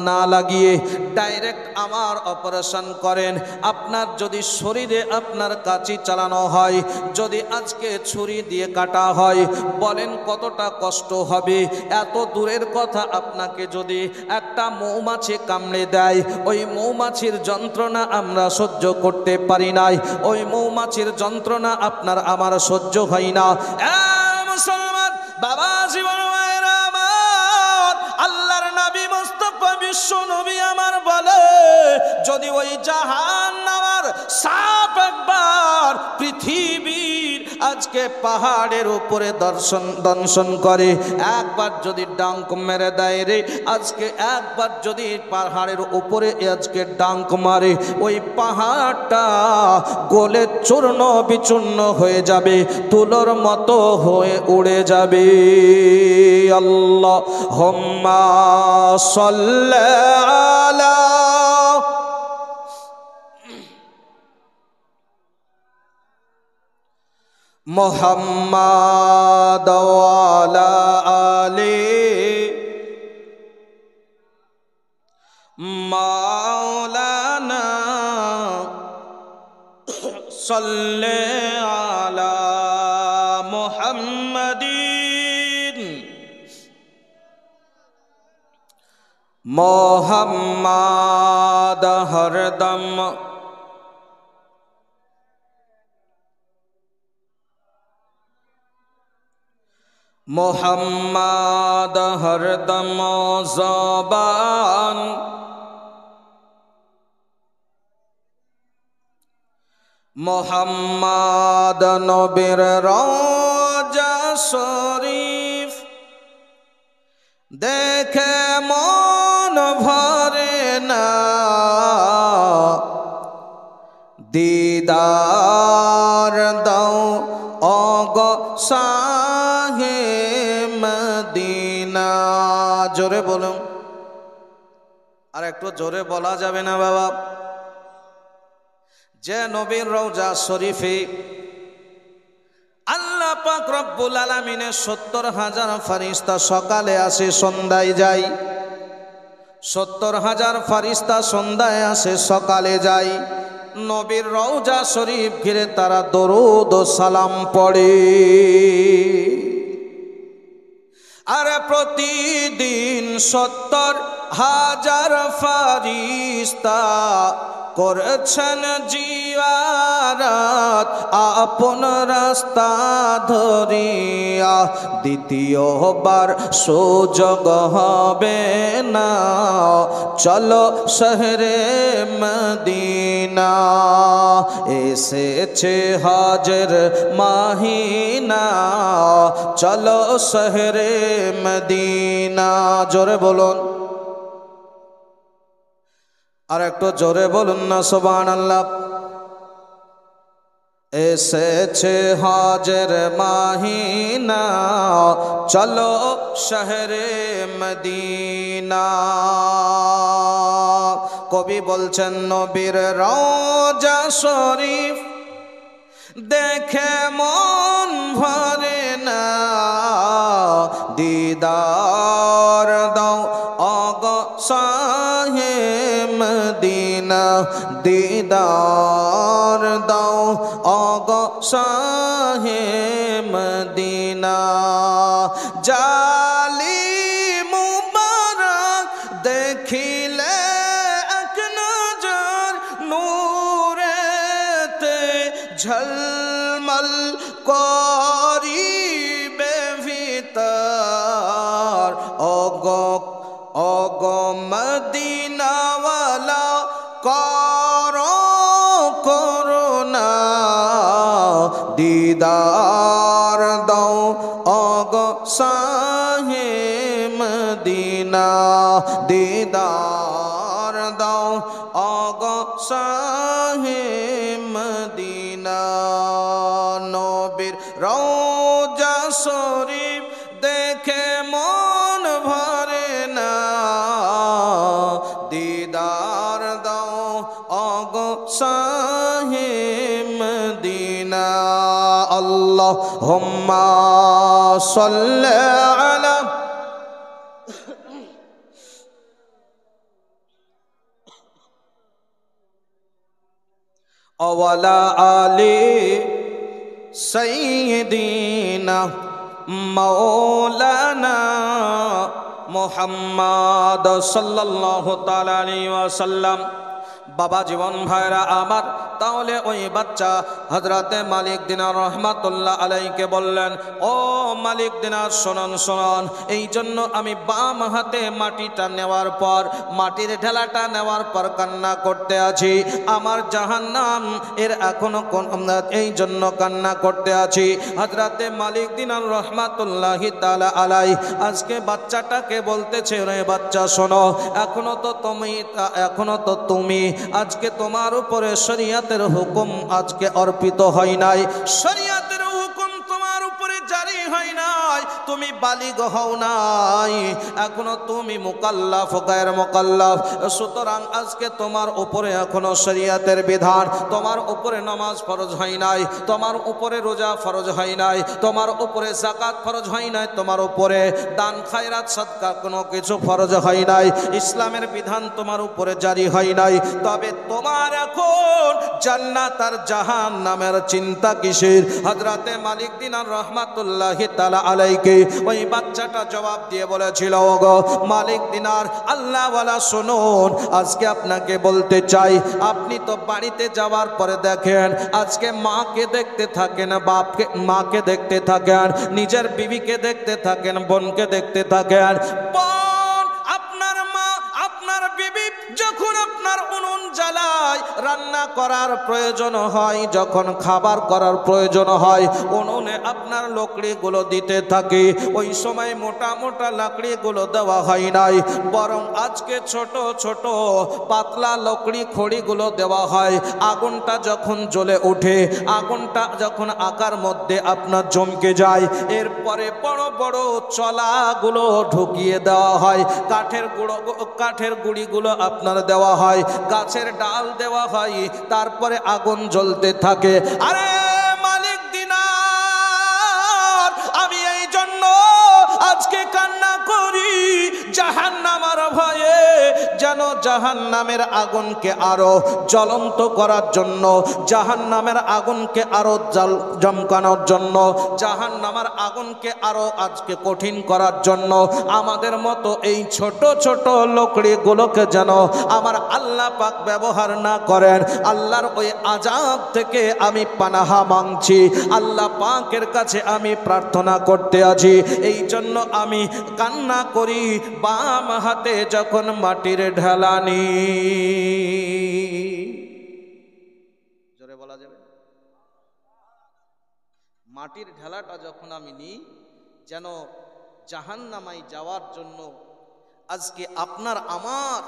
না লাগিয়ে ডাইরেক্ট আমার অপারেশন করেন। আপনার যদি শরীরে আপনার কাঁচি চালানো হয়, যদি আজকে ছুরি দিয়ে কাটা হয়, বলেন কতটা কষ্ট হবে। এত দূরের কথা, আপনাকে যদি একটা মৌমাছি কামড়ে দেয়, ওই মৌমাছির যন্ত্রণা আমরা সহ্য করতে পারি নাই, ওই মৌমাছির যন্ত্রণা আপনার আমার সহ্য হয় না। মুসলমান বাবা জীবন, আল্লাহর নবী মুস্তাফা বিশ্ব নবী আমার বলে, যদি ওই জাহান্নামের সাপ একবার পৃথিবীর আজকে পাহাড়ের উপরে দংশন করে, একবার যদি ডাঙ্ক মেরে দেয় রে, আজকে একবার যদি পাহাড়ের উপরে আজকে ডাঙ্ক মারে, ওই পাহাড়টা গলে চূর্ণ বিচূর্ণ হয়ে যাবে, তুলোর মতো হয়ে উড়ে যাবে। আল্লাহুম্মা সাল্লি আলা মুহাম্মাদ ওয়া আলা আলি মাওলানা সাল্লি আলা মুহাম্মাদিন মোহাম্মদ হরদম मोहम्मद हरदम ज़बान मोहम्मद नबीर रौजा शरीफ देखे मन भरे ना दीदार दाओ ओगो साहे मदीना। जोरे बोलो, और एकटू जोरे बोला जाबे ना बाबा। जे नबीर रौजा शरीफे আল্লাহ পাক রব্বুল আলামিনের ৭০,০০০ ফেরেশতা সকালে আসে সন্ধ্যায় যায়, ৭০,০০০ ফেরেশতা সন্ধ্যায় আসে সকালে যায়। নবীর রওজা শরীফ ঘিরে তারা দরুদ ও সালাম পড়ে। আর প্রতিদিন ৭০,০০০ ফেরেশতা করছেন জিয়ারত আপন রাস্তা ধরিয়া। দ্বিতীয়বার সুযোগ হবে না, চলো শহরে মদিনা। এসেছে হজের মাহিনা, চলো শহরে মদিনা। জোরে বলুন, আর একটু জোরে বলুন না সুবহানাল্লাহ। এসেছে হজের মাহিনা, চলো শহরে মদিনা। কবি বলছেন নবীর রওজা শরীফ দেখে মন ভরে না, দিদার দাও ওগো শাহে মদিনা। দিদার দাও ওগো শাহে মদিনা। জালি মুবারক দেখিলে এক নজর নূরেতে ঝলমল করিবে ভিতর। ওগো ওগো মদিনাওয়ালা করো করুণা, দিদার দাও ওগো শাহে মদিনা। দিদার দাও ওগো শাহে মদিনা। নবীর রওজা শরীফ দেখে মন ভরে না, দিদার দাও ওগো শাহে মদিনা। আল্লাহুম্মা সাল্লি আলা ওয়ালা আলি সাইয়্যিদিনা মাওলানা মুহাম্মদ সাল্লাল্লাহু তাআলা আলাইহি ওয়াসাল্লাম। বাবা জীবন ভাইরা আমার, তাহলে ওই বাচ্চা হযরতে মালিক দিনার রহমাতুল্লাহ আলাইকে বললেন, ও মালিক দিনার শুনুন শুনুন, এই জন্য আমি বাম হাতে মাটিটা নেওয়ার পর, মাটির ঢেলাটা নেওয়ার পর কান্না করতে আছি। আমার জাহান্নাম এর এখনো এই জন্য কান্না করতে আছি। হযরতে মালিক দিনার রহমাতুল্লাহি তাআলা আলাই আজকে বাচ্চাটাকে বলতেছে, রে বাচ্চা শোনো, এখনো তো তুমি আজকে তোমার উপরে শরীয়তের হুকুম আজকে অর্পিত হয় নাই, শরীয়তের হুকুম তোমার উপরে জারি হয় নাই, তুমি বালিগ হও নাই, এখনো তুমি মুকাল্লাফ গায়র মুকাল্লাফ। সুতরাং আজকে তোমার উপরে এখনো শরীয়তের বিধান, তোমার উপরে নামাজ ফরজ হয় নাই, তোমার উপরে রোজা ফরজ হয় নাই, তোমার উপরে যাকাত ফরজ হয় নাই, তোমার উপরে দান খায়রাত সদকা কোনো কিছু ফরজ হয় নাই, ইসলামের বিধান তোমার উপরে জারি হয় নাই। তবে তোমার এখন জান্নাত আর জাহান্নামের চিন্তা কিসের? হযরতে মালিক দিনার রহমাতুল্লাহি তাআলা আলাইহি আলাইহি। ওই বাচ্চাটা জবাব দিয়ে বলেছিল, ওগো মালিক দিনার আল্লাহওয়ালা শুনুন, আজকে আপনাকে বলতে চাই, আপনি তো বাড়িতে যাওয়ার পরে দেখেন আজকে মাকে দেখতে থাকেন, বাপকে মাকে দেখতে থাকেন, নিজের বিবিকে দেখতে থাকেন, বোনকে দেখতে থাকেন। বোন আপনার মা আপনার বিবি যখন আপনার উনুন জ্বালায় রান্না করার প্রয়োজন হয়, যখন খাবার করার প্রয়োজন হয় উনুনে আপনার লকড়িগুলো দিতে থাকে, ওই সময় মোটা মোটা লাকড়িগুলো দেওয়া হয় নাই, বরং আজকে ছোট ছোট পাতলা লকড়ি খড়িগুলো দেওয়া হয়। আগুনটা যখন জ্বলে ওঠে, আগুনটা যখন আকার মধ্যে আপনার জমকে যায়, এরপরে বড় বড় চলাগুলো ঢুকিয়ে দেওয়া হয়, কাঠের গুঁড়িগুলো আপনার দেওয়া হয়, গাছের ডাল দেওয়া হয়, তারপরে আগুন জ্বলতে থাকে। আরে মালিক দিনার, আমি এই জন্য আজকে কান্না করি জাহান্নামের ভয়ে, যেন জাহান্নামের আগুনকে আরো জ্বলন্ত করার জন্য, জাহান্নামের আগুনকে আরো জমকানোর জন্য, জাহান্নামের আগুনকে আরো আজকে কঠিন করার জন্য আমাদের মতো এই ছোট ছোট লকড়িগুলোকে যেন আমার আল্লাহ পাক ব্যবহার না করেন। আল্লাহর ওই আযাব থেকে আমি পানাহা মাংছি, আল্লাহ পাকের কাছে আমি প্রার্থনা করতে আছি। এই জন্য আমি কান্না করি বাম হাতে যখন মাটির ঢেলানি, জোরে বলা যাবে, মাটির ঢেলাটা যখন আমি নিই, যেন জাহান্নামায় যাওয়ার জন্য আজকে আপনার আমার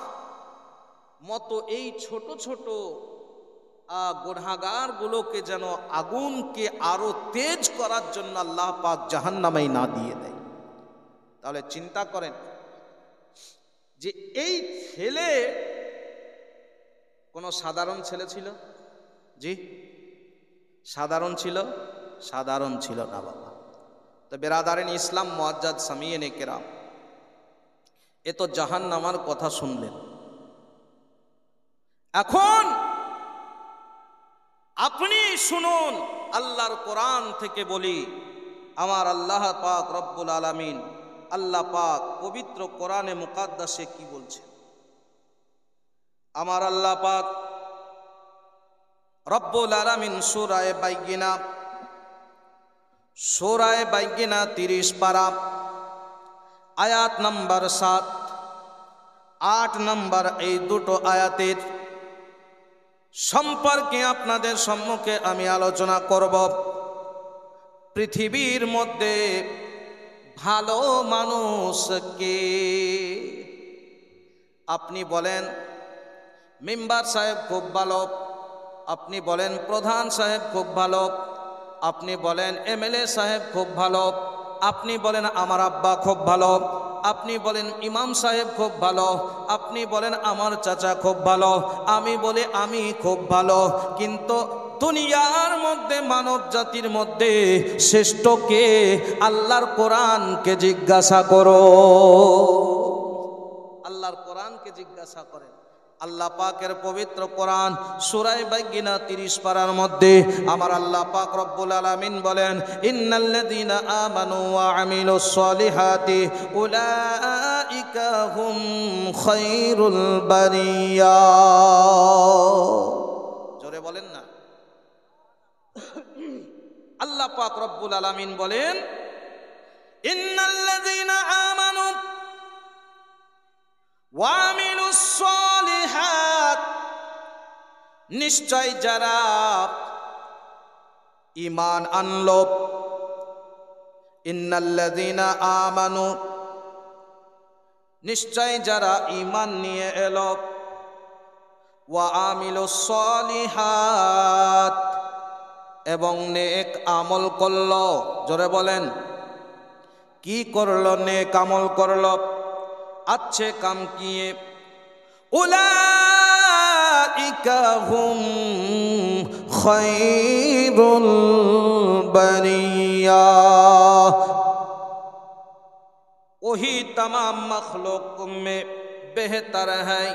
মতো এই ছোট ছোট গুনাহগারগুলোকে যেন আগুনকে আরো তেজ করার জন্য আল্লাহ পাক জাহান্নামায় না দিয়ে দেয়। তাহলে চিন্তা করেন যে এই ছেলে কোনো সাধারণ ছেলে ছিল? জি, সাধারণ ছিল? সাধারণ ছিল না বাবা। তো বেরাদারিন ইসলাম মুআজ্জাজ সামিয়েনে কেরাম, এ তো জাহান্নামের কথা শুনলেন। এখন আপনি শুনুন, আল্লাহর কোরআন থেকে বলি, আমার আল্লাহ পাক রব্বুল আলামিন, আল্লাহ পাক পবিত্র কোরআনে মুকাদ্দাসে কি বলছে। আমার আল্লাহ পাক রব্বুল আলামিন সূরা বাইয়িনা, সূরা বাইয়িনা 30 পারা আয়াত নাম্বার 7, 8 নাম্বার এই দুটো আয়াতের সম্পর্কে আপনাদের সম্মুখে আমি আলোচনা করব। পৃথিবীর মধ্যে ভালো মানুষ কে? আপনি বলেন মেম্বার সাহেব খুব ভালো, আপনি বলেন প্রধান সাহেব খুব ভালো, আপনি বলেন এমএলএ সাহেব খুব ভালো, আপনি বলেন আমার আব্বা খুব ভালো, আপনি বলেন ইমাম সাহেব খুব ভালো, আপনি বলেন আমার চাচা খুব ভালো, আমি বলি আমি খুব ভালো। কিন্তু দুনিয়ার মধ্যে মানব জাতির মধ্যে শ্রেষ্ঠ কে? আল্লাহর কোরআনকে জিজ্ঞাসা করো, আল্লাহর কোরআনকে জিজ্ঞাসা করেন। আল্লাহ পাকের পবিত্র কোরআন সূরা বাইয়িনা 30 পারার মধ্যে আমার আল্লাহ পাক রব্বুল আলামিন বলেন, ইন্নাল্লাযীনা আমানু ওয়া আমিলুস সলিহাতি উলাইকা হুম খায়রুল বারিয়া। জোরে বলেন না। আল্লাহ পাক রব্বুল আলামিন বলেন, ইন্নাল্লাযীনা আমানু ওয়া আমিলুস সলিহাত, নিশ্চয় যারা ঈমান আনলো, ইন্নাল্লাযীনা আমানু, নিশ্চয় যারা ঈমান নিয়ে এলো, ওয়া আমিলুস সলিহাত, এবং নেক আমল করলো। জোরে বলেন, কি করলো? নেক আমল করলো, अच्छे काम किए। उलाइका हुम खैरुल बरिया, वही तमाम मखलूक में बेहतर है,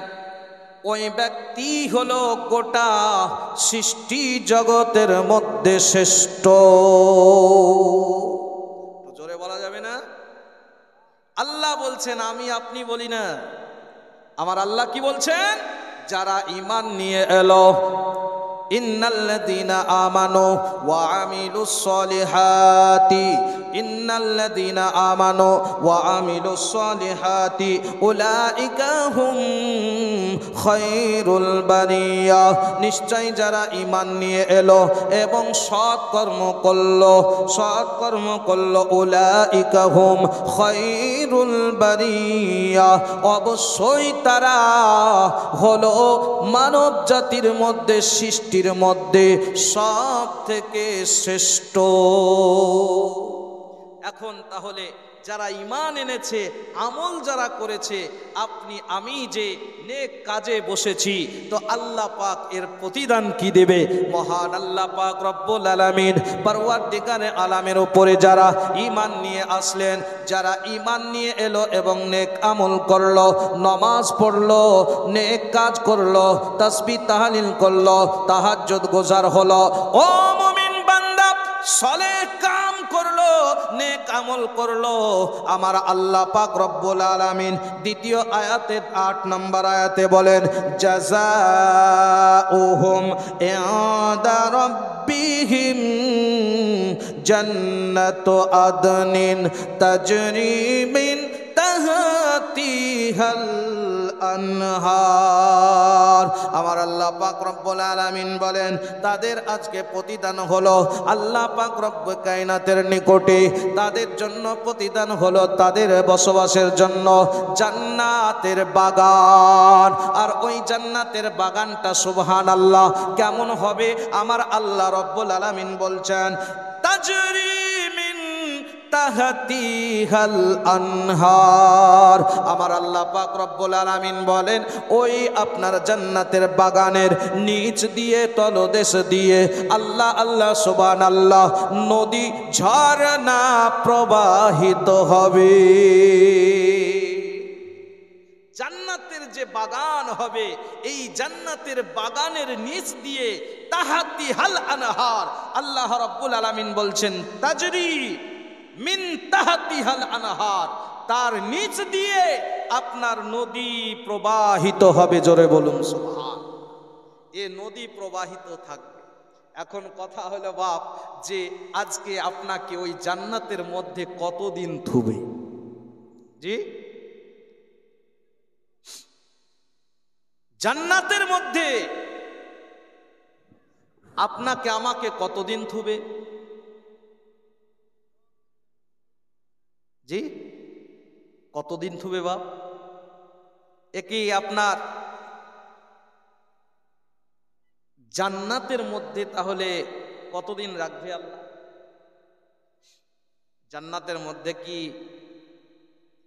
ওই ব্যক্তি হলো গোটা সৃষ্টি জগতের মধ্যে শ্রেষ্ঠ। জোরে বলা যাবে আল্লাহ বলছেন, আমি আপনি বলি না, আমার আল্লাহ কি বলছেন? যারা ঈমান নিয়ে এলো, ইন্নাল্লাযীনা আমানু ওয়া আমিলুস সলিহাতি, ইন্নাল্লাযীনা আমানু ওয়া আমিলুস সলিহাতি উলাইকা হুম খায়রুল বারিয়া। নিশ্চয় যারা ঈমান নিয়ে এলো এবং সৎকর্ম করলো, উলাইকা হুম খায়রুল বারিয়া, অবশ্যই তারা হলো মানব জাতির মধ্যে, সৃষ্টির মধ্যে সব থেকে শ্রেষ্ঠ। এখন তাহলে যারা ঈমান এনেছে, আমল যারা করেছে, আপনি আমি যে নেক কাজে বসেছি, তো আল্লাহ পাক এর প্রতিদান কি দেবে? মহান আল্লাহ পাক রব্বুল আলামিন পরওয়ারদিগারে আলামের উপরে যারা ঈমান নিয়ে আসলেন, যারা ঈমান নিয়ে এলো এবং নেক আমল করলো, নামাজ পড়লো, নেক কাজ করলো, তাসবিহ তাহলিল করলো, তাহাজ্জুদ গুজার হলো, ও মুমিন বান্দা সলেহ কাম করলো, নেক আমল করলো, আমার আল্লাহ পাক রব্বুল আলামিন দ্বিতীয় আয়াতে 8 নম্বর আয়াতে বলেন, জাযাউহুম ইনদা রাব্বিহিম জান্নাতু আদনিন তাজরি মিন তাহতিহাল আনহার। আমার আল্লাহ পাক রব্বুল আলামিন বলেন, তাদের আজকে প্রতিদান হলো আল্লাহ পাক রব্বুল কায়নাতের নিকটে, তাদের জন্য প্রতিদান হলো তাদের বসবাসের জন্য জান্নাতের বাগান। আর ওই জান্নাতের বাগানটা সুবহানাল্লাহ কেমন হবে? আমার আল্লাহ রব্বুল আলামিন বলছেন, তাজরি মিন তাহতিহাল আনহার। আমার আল্লাহ পাক রব্বুল আলামিন বলেন, ওই আপনার জান্নাতের বাগানের নিচ দিয়ে, তলদেশ দিয়ে আল্লাহ সুবহানাল্লাহ নদী ঝর্ণা প্রবাহিত হবে। জান্নাতের যে বাগান হবে, এই জান্নাতের বাগানের নিচ দিয়ে তাহাতিহাল আনহার, আল্লাহ রাব্বুল আলামিন বলছেন, তাজরি মিন তাহাতিহাল আনহার, তার নিচ দিয়ে আপনার নদী প্রবাহিত হবে। জোরে বলুন সুবহান। এ নদী প্রবাহিত থাকবে। এখন কথা হলো বাপ, যে আজকে আপনাকে ওই জান্নাতের মধ্যে কতদিন থুবে? জি, জান্নাতের মধ্যে আপনাকে আমাকে কতদিন থুবে? জি, কতদিন থুবে বাপ? একই আপনার জান্নাতের মধ্যে তাহলে কতদিন রাখবে আল্লাহ? জান্নাতের মধ্যে কি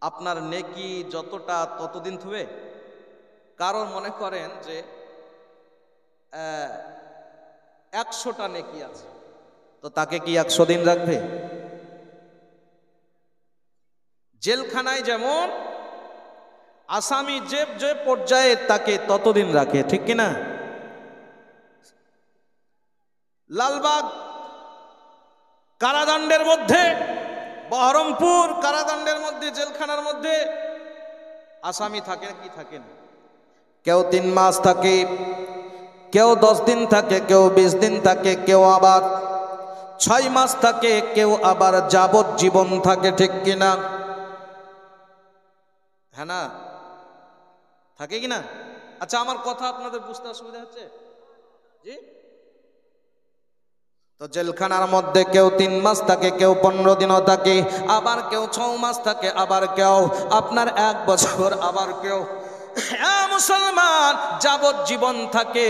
আপনার নেকি যতটা ততদিন থুবে? কারণ মনে করেন যে 100টা নেকি আছে, তো তাকে কি 100 দিন রাখবে? জেলখানায় যেমন আসামি যে পর্যায়ে তাকে ততদিন রাখে, ঠিক কিনা? লালবাগ কারাদণ্ডের মধ্যে, বহরমপুর কারাদণ্ডের মধ্যে, জেলখানার মধ্যে আসামি থাকে কি থাকে না? কেউ 3 মাস থাকে, কেউ 10 দিন থাকে, কেউ 20 দিন থাকে, কেউ আবার 6 মাস থাকে, কেউ আবার যাবজ্জীবন থাকে, ঠিক কিনা? হ্যাঁ না, থাকে কিনা? আচ্ছা, আমার কথা আপনাদের বুঝতে অসুবিধা হচ্ছে? জি, তো জেলখানার মধ্যে কেউ 3 মাস থাকে, কেউ 15 দিনও থাকে, আবার কেউ 6 মাস থাকে, আবার কেউ আপনার 1 বছর, আবার কেউ মুসলমান যাবজ্জীবন থাকে।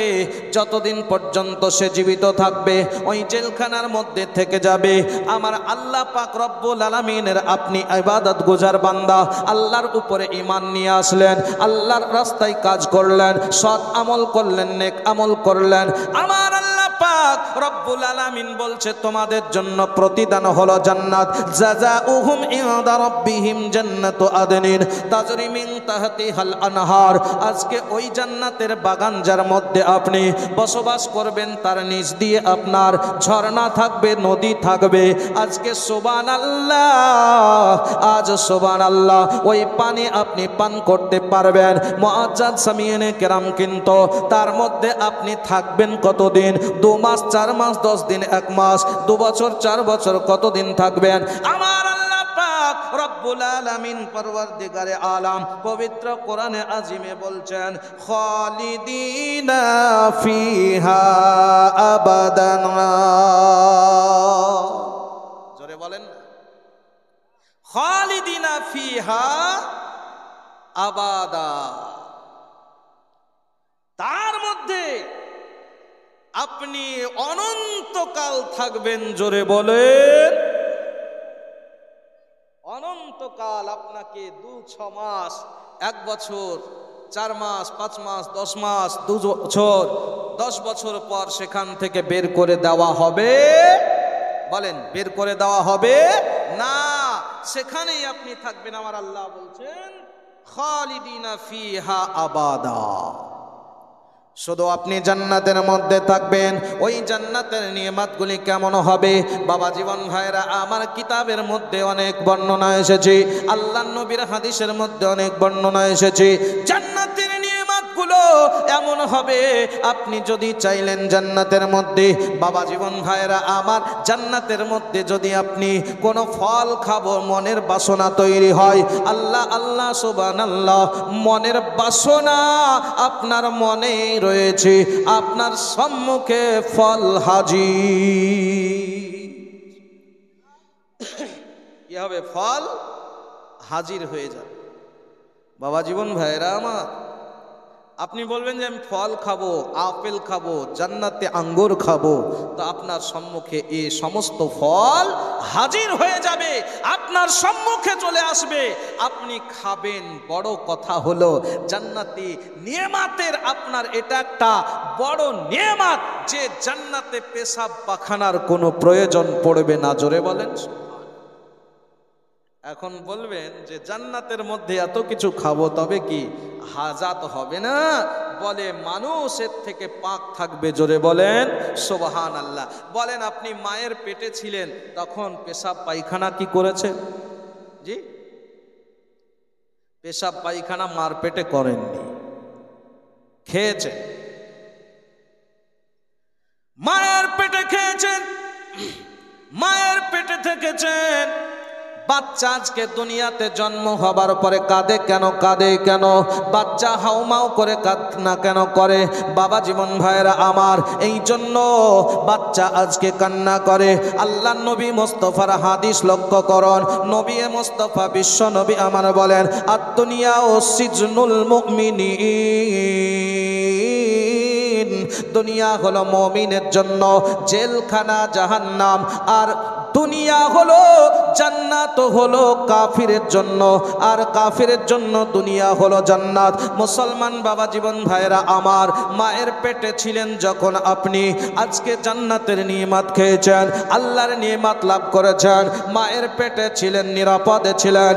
যতদিন পর্যন্ত সে জীবিত থাকবে ওই জেলখানার মধ্যে থেকে যাবে। আমার আল্লাহ পাক রব্বুল আলামিনের আপনি ইবাদত গুজার বান্দা, আল্লাহর উপরে ঈমান নিয়ে আসলেন, আল্লাহর রাস্তায় কাজ করলেন, সৎ আমল করলেন, নেক আমল করলেন, আমার আল্লাহ পাক পাক রব্বুল আলামিন বলছে তোমাদের জন্য প্রতিদান হলো জান্নাত। জাযাউহুম ইনদা রাব্বিহিম জান্নাতু আদনিন তাজরি মিন তাহতিহাল আনহার। আজকে ওই জান্নাতের বাগান যার মধ্যে আপনি বসবাস করবেন তার নিচ দিয়ে আপনার ঝর্ণা থাকবে, নদী থাকবে। আজকে সুবহানাল্লাহ, আজ সুবহানাল্লাহ, ওই পানি আপনি পান করতে পারবেন। মুআজ্জাজ সামিয়েনে কেরাম, কিন্তু তার মধ্যে আপনি থাকবেন কতদিন? 2 মাস, 4 মাস, 10 দিন, 1 মাস, 2 বছর, 4 বছর, কতদিন থাকবেন? আমার আল্লাহ পাক রব্বুল আলামিন পরওয়ারদিগারে আলাম পবিত্র কোরআনে আজিমে বলছেন খালিদিনা ফিহা আবাদান। জোরে বলেন, খালিদিনা ফিহা আবাদা। তার মধ্যে আপনি অনন্তকাল থাকবেন। জোরে বলেন, অনন্তকাল। আপনাকে 2-6 মাস, 1 বছর, 4 মাস, 5 মাস, 10 মাস, 2 বছর, 10 বছর পর সেখান থেকে বের করে দেওয়া হবে। বলেন, বের করে দেওয়া হবে না, সেখানেই আপনি থাকবেন। আমার আল্লাহ বলছেন খালিদিনা ফিহা আবাদা। শুধু আপনি জান্নাতের মধ্যে থাকবেন। ওই জান্নাতের নিয়ামতগুলি কেমন হবে? বাবা জীবন ভাইরা আমার, কিতাবের মধ্যে অনেক বর্ণনা এসেছে, আল্লাহর নবীর হাদিসের মধ্যে অনেক বর্ণনা এসেছে। জান্নাতের নিয়ামতগুলো এমন হবে, আপনি যদি চাইলেন জান্নাতের মধ্যে, বাবা জীবন ভাইরা আমার, জান্নাতের মধ্যে যদি আপনি কোনো ফল খাবো, মনের বাসনা তৈরি হয়। আল্লাহ আল্লাহ সুবহানাল্লাহ, মনের বাসনা আপনার মনে রয়েছে, আপনার সম্মুখে ফল হাজির। কি হবে? ফল হাজির হয়ে যাবে। বাবা জীবন ভাইরা আমার, আপনি বলবেন যে আমি ফল খাবো, আপেল খাবো, জান্নাতে আঙ্গুর খাবো, তো আপনার সম্মুখে এই সমস্ত ফল হাজির হয়ে যাবে, আপনার সম্মুখে চলে আসবে, আপনি খাবেন। বড় কথা হলো জান্নাতি নিয়ামতের আপনার এটা একটা বড় নিয়ামত যে জান্নাতে পেশাব পাখানার কোনো প্রয়োজন পড়বে না। জোরে বলেন। এখন বলবেন যে জান্নাতের মধ্যে এত কিছু খাবো, তবে কি হাজাত হবে না? বলে মানুষের থেকে পাক থাকবে। জোরে বলেন সুবহানাল্লাহ। বলেন, আপনি মায়ের পেটে ছিলেন, তখন পেশাব পায়খানা কি করেছে? জি, পেশাব পায়খানা মার পেটে করেননি, খেয়েছেন। মায়ের পেটে খেয়েছেন, মায়ের পেটে থেকেছেন। বাচ্চা আজকে দুনিয়াতে জন্ম হবার পরে কাঁদে কেন? কাঁদে কেন? বাচ্চা হাউমাউ করে কান্না কেন করে? বাবা জীবন ভাইরা আমার, এই জন্য বাচ্চা আজকে কান্না করে। আল্লাহ নবী মুস্তাফার হাদিস লক্ষ্য করুন। নবী মুস্তাফা বিশ্ব নবী আমার বলেন, আদ-দুনিয়া ও সিজনুল মুমিনিন। দুনিয়া হলো মুমিনের জন্য জেলখানা, জাহান্নাম। আর দুনিয়া হলো জান্নাত, হলো কাফিরের জন্য, আর কাফিরের জন্য দুনিয়া হলো জান্নাত। মুসলমান বাবা জীবন ভাইরা আমার, মায়ের পেটে ছিলেন যখন আপনি, আজকে জান্নাতের নিয়ামত খেয়েছেন, আল্লাহর নিয়ামত লাভ করেছেন। মায়ের পেটে ছিলেন, নিরাপদে ছিলেন।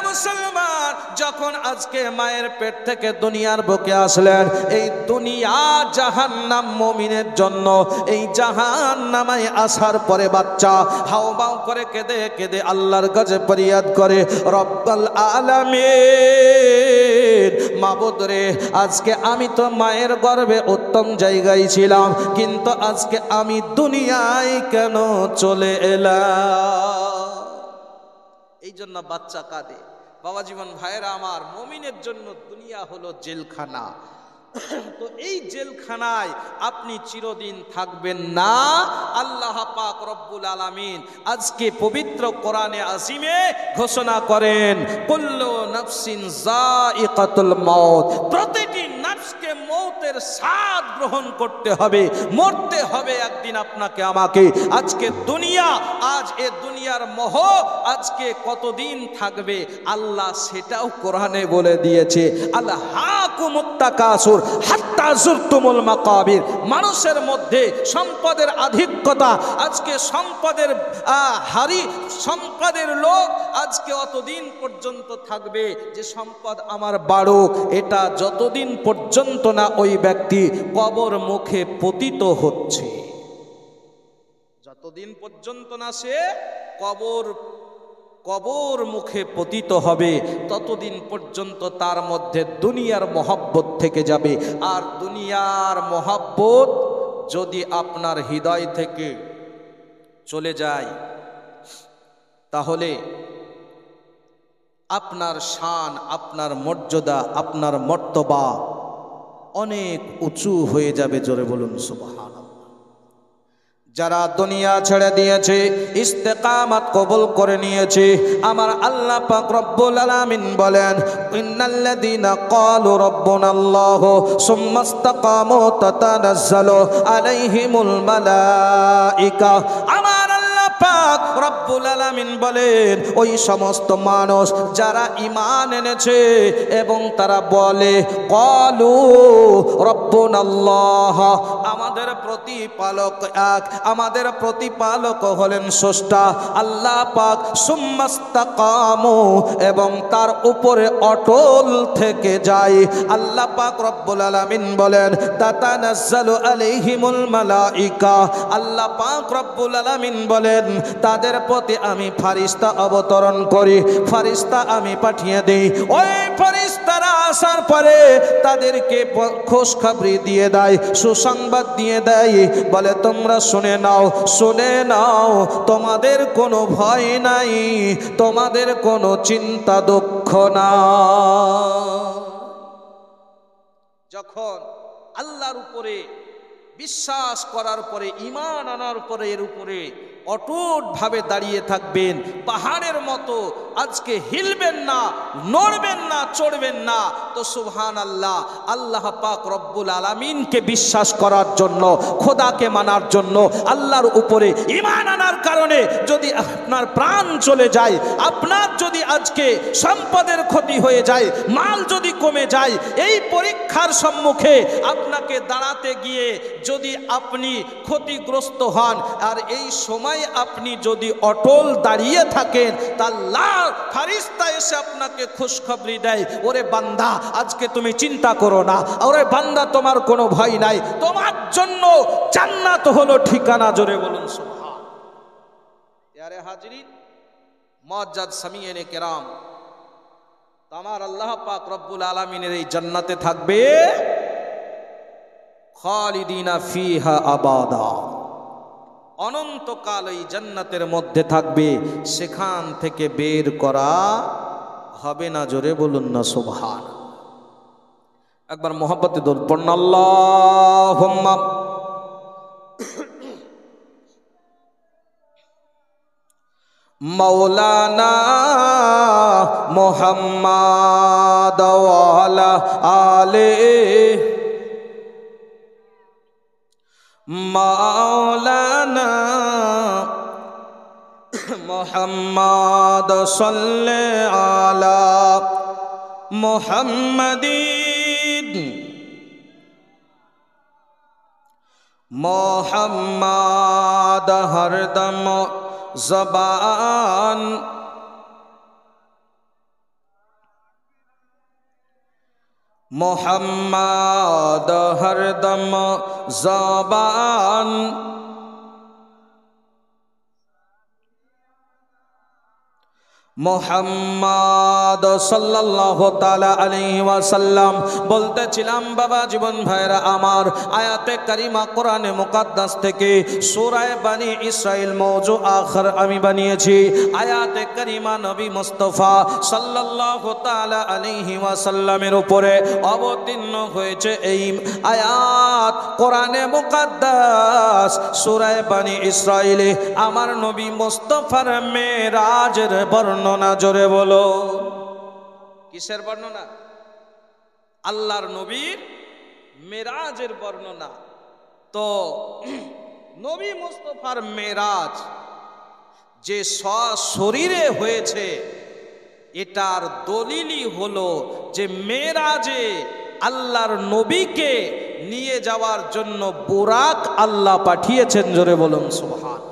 মুসলমান, যখন আজকে মায়ের পেট থেকে দুনিয়ার বুকে আসলেন, এই দুনিয়া জাহান্নাম মুমিনের জন্য। এই জাহান্নামে আসার পরে বাচ্চা হাওমাও করে কেঁদে কেঁদে আল্লাহর কাছে ফরিয়াদ করে, রব্বুল আলামিন, মাবুদ রে, আজকে আমি তো মায়ের গর্ভে উত্তম জায়গায় ছিলাম, কিন্তু আজকে আমি দুনিয়ায় কেন চলে এলাম? এই জন্য বাচ্চা কাঁদে। বাবা জীবন ভাইরা আমার, মুমিনের জন্য দুনিয়া হলো জেলখানা। তো এই জেলখানায় আপনি চিরদিন থাকবেন না। আল্লাহ পাক রব্বুল আলামিন আজকে পবিত্র কোরআনে আজিমে ঘোষণা করেন, কুল্লু নাফসিন যায়িকাতুল মাউত। প্রতিটি নফসকে মৌতের স্বাদ গ্রহণ করতে হবে, মরতে হবে একদিন আপনাকে আমাকে। আজকে দুনিয়া, আজ এ দুনিয়ার মোহ আজকে কতদিন থাকবে আল্লাহ সেটাও কোরআনে বলে দিয়েছে। আল্লাহাকুমুত তাকাসুর হাত্তা যুরতুমুল মাকাবির। মানুষের মধ্যে সম্পদের আধিক্যতা, আজকে সম্পদের সম্পদের লোক আজকে অতদিন পর্যন্ত থাকবে যে সম্পদ আমার বাড়ুক, এটা যতদিন পর্যন্ত না ওই ব্যক্তি কবর মুখে পতিত হচ্ছে, যতদিন পর্যন্ত না সে কবর মুখে পতিত হবে, ততদিন পর্যন্ত তার মধ্যে দুনিয়ার মহব্বত থেকে যাবে। আর দুনিয়ার মহব্বত যদি আপনার হৃদয় থেকে চলে যায়, তাহলে আপনার শান, আপনার মর্যাদা, আপনার মর্তবা অনেক উঁচু হয়ে যাবে। জোরে বলুন সুবহানাল্লাহ। যারা দুনিয়া ছেড়ে দিয়েছে, ইস্তেকামত কবুল করে নিয়েছে, আমার আল্লাহ পাক রব্বুল আলামিন বলেন, ইন্নাল্লাযীনা ক্বালু রাব্বুনাল্লাহু সুম্মা ইসতাকামু তাতানাজ্জালু আলাইহিমুল মালাইকা। আমার আল্লাহ পাক রব্বুল আলামিন বলেন, ওই সমস্ত মানুষ যারা ঈমান এনেছে এবং তারা বলে ক্বালু রাব্বুনাল্লাহ, আমাদের প্রতিপালক এক, আমাদের প্রতিপালক হলেন স্রষ্টা আল্লাহ পাক, সুম্মাস্তাকামু, এবং তার উপরে অটল থেকে যায়। আল্লাহ পাক রব্বুল আলামিন বলেন, তাতানাজ্জালু আলাইহিমুল মালাইকা, আল্লাহ পাক রব্বুল আলামিন বলেন, তাদের প্রতি আমি ফারিস্তা অবতরণ করি, ফারিস্তা আমি পাঠিয়ে দেই। ওই ফারিস্তারা আসার পরে তাদেরকে খুশখবরি দিয়ে দেয়, সুসংবাদ দিয়ে দেয়, বলে তোমরা শুনে নাও, শুনে নাও, তোমাদের কোনো ভয় নাই, তোমাদের কোনো চিন্তা দুঃখ না। যখন আল্লাহর উপরে বিশ্বাস করার পরে, ঈমান আনার পরে, এর উপরে অটুট ভাবে দাঁড়িয়ে থাকবেন, পাহাড়ের মতো আজকে হিলবেন না, নড়বেন না, চড়বেন না, তো সুবহানাল্লাহ, আল্লাহ পাক রব্বুল আলামিনকে বিশ্বাস করার জন্য, খোদাকে মানার জন্য, আল্লাহর উপরে ঈমান আনার কারণে যদি আপনার প্রাণ চলে যায়, আপনার যদি আজকে সম্পদের ক্ষতি হয়ে যায়, মাল যদি কমে যায়, এই পরীক্ষার সম্মুখে আপনাকে দাঁড়াতে গিয়ে যদি আপনি ক্ষতিগ্রস্ত হন, আর এই সময় আপনি যদি অটল দাঁড়িয়ে থাকেন, তা আল্লাহ ফারিস্তা এসে আপনাকে খুশখবরি দেয়, ওরে বান্দা আজকে তুমি চিন্তা করো না, ওরে বান্দা তোমার কোনো ভয় নাই, তোমার জন্য জান্নাত হলো ঠিকানা। জোরে বলুন সুবহান। ইয়ারে হাজরিন, মুআজ্জাজ সামিয়েনে কেরাম, আমার আল্লাহ পাক রব্বুল আলামিনের এই জান্নাতে থাকবে খালিদিনা ফিহা আবাদা, অনন্তকাল এই জান্নাতের মধ্যে থাকবে, সেখান থেকে বের করা হবে না। জোরে বলুন না সুবহান। একবার মোহাব্বতে দরুদ পড়ুন, আল্লাহুম্মা মাওলানা মুহাম্মাদ ওয়া আলা আলিহি মাওলানা মুহাম্মাদ সাল্লাল্লাহু আলা মুহাম্মাদিন মুহাম্মাদ হরদম জবান মোহাম্মদ হরদম জবান মোহাম্মদ সাল্লাল্লাহু তাআলা আলাইহি ওয়াসাল্লাম। বলতেছিলাম বাবা জীবন ভাইরা আমার, আয়াতে কারিমা কোরআনে মুকাদ্দাস থেকে সূরা বনি ইসরাইল মওজু আখর আমি বানিয়েছি। আয়াতে কারিমা নবী মুস্তাফা সাল্লাল্লাহু তাআলা আলাইহি ওয়াসাল্লামের উপরে অবতীর্ণ হয়েছে। এই আয়াত কোরআনে মুকাদ্দাস সূরা বনি ইসরাইলে আমার নবী মুস্তাফার মেরাজের বর্ণনা। জোরে বলো, কিসের বর্ণনা? আল্লাহর নবীর মেরাজের বর্ণনা। তো নবী মুস্তাফার মেরাজ যে সশরীরে হয়েছে, এটার দলিলই হলো যে মেরাজে আল্লাহর নবীকে নিয়ে যাওয়ার জন্য বুরাক আল্লাহ পাঠিয়েছেন, জোরে বলুন সুবহান।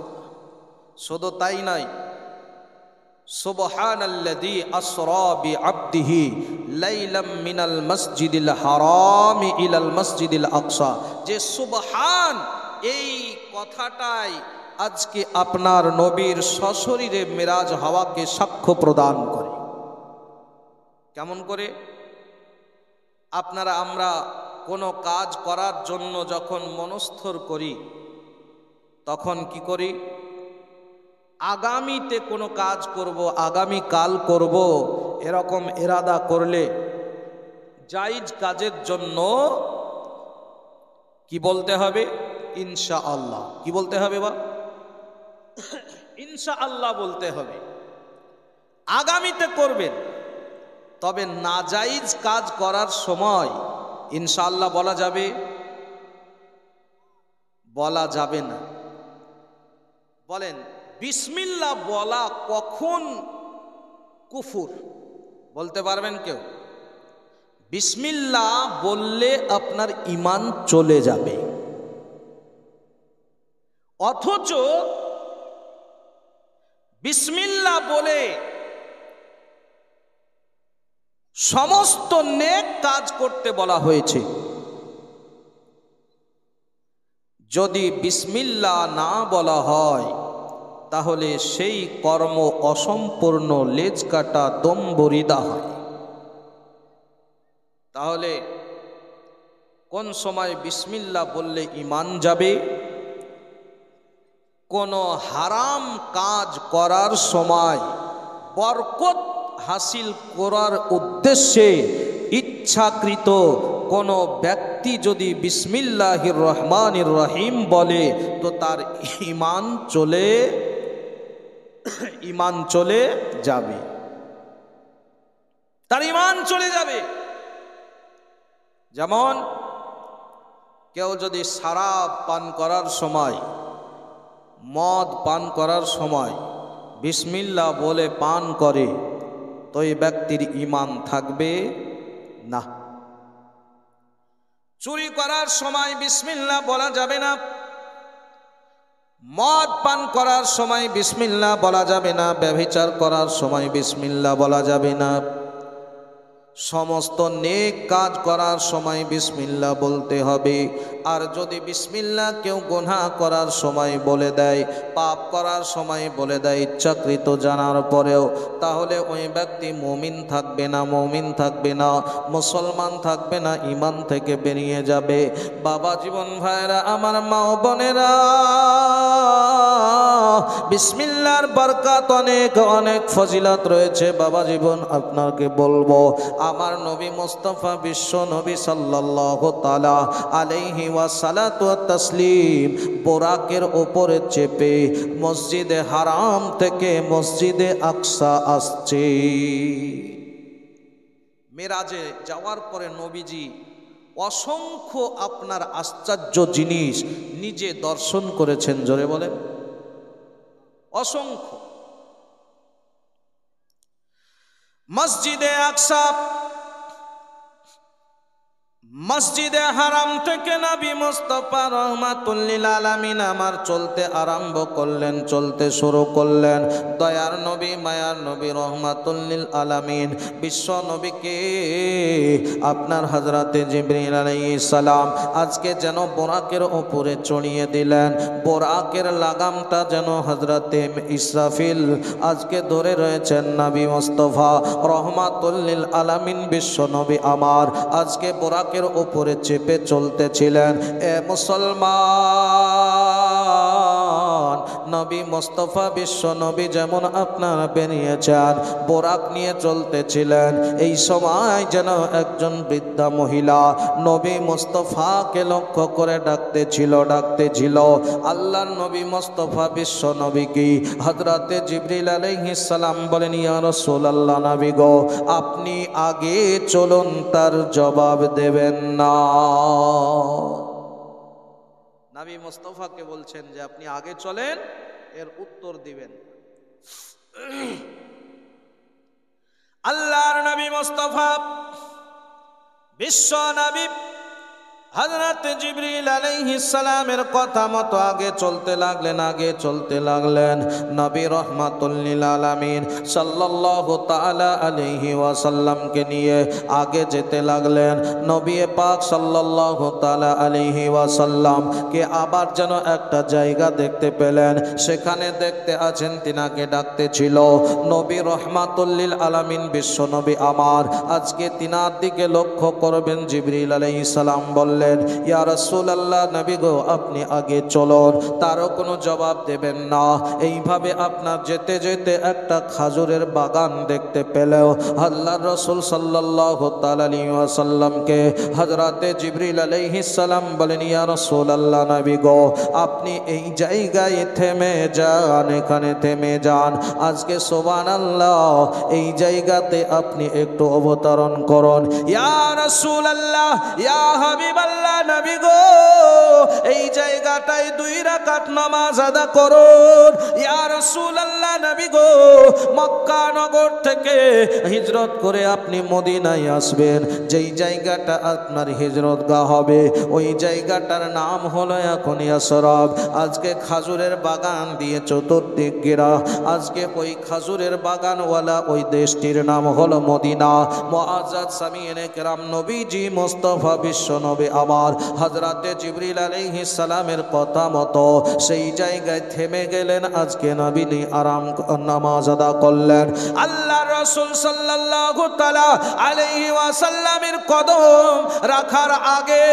শুধু তাই নয়, সুবহানাল্লাযী আসরা বিআবদিহি লাইলাম মিনাল মসজিদিল হারাম ইলাল মসজিদিল আকসা, যে সুবহান এই কথাটাই আজকে আপনার নবীর সশরীরে মেরাজ হওয়াকে সাক্ষ্য প্রদান করে। কেমন করে? আপনারা আমরা কোনো কাজ করার জন্য যখন মনস্থির করি, তখন কি করি? আগামীতে কোনো কাজ করব, আগামী কাল করব, এরকম ইরাদা করলে জায়েজ কাজের জন্য কি বলতে হবে? ইনশাআল্লাহ। কি বলতে হবে বা? ইনশাআল্লাহ বলতে হবে। আগামীতে করবেন, তবে নাজায়েজ কাজ করার সময় ইনশাআল্লাহ বলা যাবে? বলা যাবে না। বলেন, বিসমিল্লাহ বলা কখন কুফর? বলতে পারবেন কেউ? বিসমিল্লাহ বললে আপনার ঈমান চলে যাবে, অথচ বিসমিল্লাহ বলে সমস্ত নেক কাজ করতে বলা হয়েছে। যদি বিসমিল্লাহ না বলা হয় তাহলে সেই কর্ম অসম্পূর্ণ, লেজ কাটা, দম বরিদা হয়। তাহলে কোন সময় বিসমিল্লাহ বললে ঈমান যাবে? কোন হারাম কাজ করার সময় বরকত হাসিল করার উদ্দেশ্যে ইচ্ছাকৃত কোনো ব্যক্তি যদি বিসমিল্লাহির রহমানির রহিম বলে, তো তার ঈমান চলে যাবে, তার ঈমান চলে যাবে। যেমন কেউ যদি শরাব পান করার সময়, মদ পান করার সময় বিসমিল্লাহ বলে পান করে, তো এই ব্যক্তির ঈমান থাকবে না। চুরি করার সময় বিসমিল্লাহ বলা যাবে না, মদ পান করার সময় বিসমিল্লাহ বলা যাবে না, ব্যভিচার করার সময় বিসমিল্লাহ বলা যাবে না। সমস্ত নেক কাজ করার সময় বিসমিল্লাহ বলতে হবে। আর যদি বিসমিল্লাহ কেউ গুনাহ করার সময় বলে দেয়, পাপ করার সময় বলে দেয় ইচ্ছাকৃত জানার পরেও, তাহলে ওই ব্যক্তি মুমিন থাকবে না, মুমিন থাকবে না, মুসলমান থাকবে না, ঈমান থেকে বেরিয়ে যাবে। বাবা জীবন ভাইরা, আমার মা ও বোনেরা, বিসমিল্লাহর বরকত অনেক অনেক ফজিলত রয়েছে। বাবা জীবন আপনাকে বলবো, আমার নবী মুস্তাফা বিশ্ব নবী সাল্লাল্লাহু তাআলা আলাইহি ওয়াসাল্লাতু ওয়া তাসলিম বোরাকের উপরে চেপে মসজিদে হারাম থেকে মসজিদে আকসা আসছে। মেরাজে যাওয়ার পরে নবীজি অসংখ্য আপনার আশ্চর্য জিনিস নিজে দর্শন করেছেন, জোরে বলেন অসংখ্য। মসজিদে আকসা, মসজিদে হারাম থেকে নবী মুস্তাফা রহমাতুল লিল আলামিন আমার চলতে আরম্ভ করলেন, চলতে শুরু করলেন। দয়ার নবী, মায়ার নবী, রহমাতুল লিল আলামিন বিশ্ব নবীকে আপনার হযরতে জিবরিল আলাইহিস সালাম আজকে যেন বোরাকের উপরে চড়িয়ে দিলেন। বোরাকের লাগামটা যেন হযরতে ইসরাফিল আজকে ধরে রয়েছেন। নবী মুস্তাফা রহমাতুল লিল আলামিন বিশ্ব নবী আমার আজকে বোরাকের উপরে চেপে চলতেছিলেন। এ মুসলমান, নবী মুস্তাফা বিশ্ব নবী যেমন আপনার বেরিয়েছেন, বোরাক নিয়ে চলতেছিলেন। এই সময় যেন একজন বৃদ্ধা মহিলা নবী মুস্তাফাকে লক্ষ্য করে ডাকতেছিল। আল্লাহর নবী মুস্তাফা বিশ্ব নবী কি হযরতে জিবরিল আলাইহিস সালাম বলেন, ইয়া রাসূলুল্লাহ, নবী গো, আপনি আগে চলুন, তার জবাব দেবেন না। নবী মুস্তাফাকে বলছেন যে আপনি আগে চলেন, এর উত্তর দিবেন। আল্লাহর নবী মুস্তাফা বিশ্ব নবী হযরত জিবরিল আলাইহিস সালামের কথা মতো আগে চলতে লাগলেন নবী রহমাতুল লিল আলামিন সাল্লাল্লাহু তাআলা আলাইহি ওয়াসাল্লামকে নিয়ে আগে যেতে লাগলেন। নবী পাক সাল্লাল্লাহু তাআলা আলাইহি ওয়াসাল্লাম কে আবার যেন একটা জায়গা দেখতে পেলেন, সেখানে দেখতে আছেন তিনাকে ডাকতেছিল নবী রহমাতুল লিল আলামিন বিশ্ব নবী আমার। আজকে তিনার দিকে লক্ষ্য করবেন। জিবরিল আলাইহিস সালাম বললেন, ইয়া রাসূলুল্লাহ, নবী গো আপনি আগে চলুন। তারও কোনো জবাব দেবেন না। এইভাবে আপনার যেতে যেতে একটা খাজুরের বাগান দেখতে পেলেও আল্লাহর রাসূল সাল্লাল্লাহু তাআলা আলাইহি ওয়াসাল্লামকে হযরতে জিবরিল আলাইহিস সালাম বলেন, ইয়া রাসূলুল্লাহ, নবী গো আপনি এই জায়গায় থেমে যান, এখানে থেমে যান। আজকে সুবহানাল্লাহ এই জায়গাতে আপনি একটু অবতরণ করুন। ইয়া রাসূলুল্লাহ, ইয়া হাবিবাল্লাহ, নবী গো এই জায়গাটায় 2 রাকাত নামাজ আদা করুন। ইয়া রাসূলুল্লাহ, নবী গো মক্কা নগর থেকে হিজরত করে আপনি মদিনায় আসবেন, যেই জায়গাটা আপনার হিজরতগাহ হবে ওই জায়গাটার নাম হলো এখন ইয়াসরব। আজকে খাজুরের বাগান দিয়ে চতুর্দিক ঘেরা। আজকে ওই খাজুরের বাগানওয়ালা ওই দেশটির নাম হলো মদিনা। মুআজ্জাজ সামিয়েনে কেরাম, নবীজি মুস্তাফা বিশ্ব নবী আমার হযরতে জিবরিল আলাইহিস সালামের কথা মতো সেই জায়গায় থেমে গেলেন। আজকে নবী আরাম নামাজ আদা করলেন। আল্লাহর রাসূল সাল্লাল্লাহু তাআলা আলাইহি ওয়াসাল্লামের কদম রাখার আগে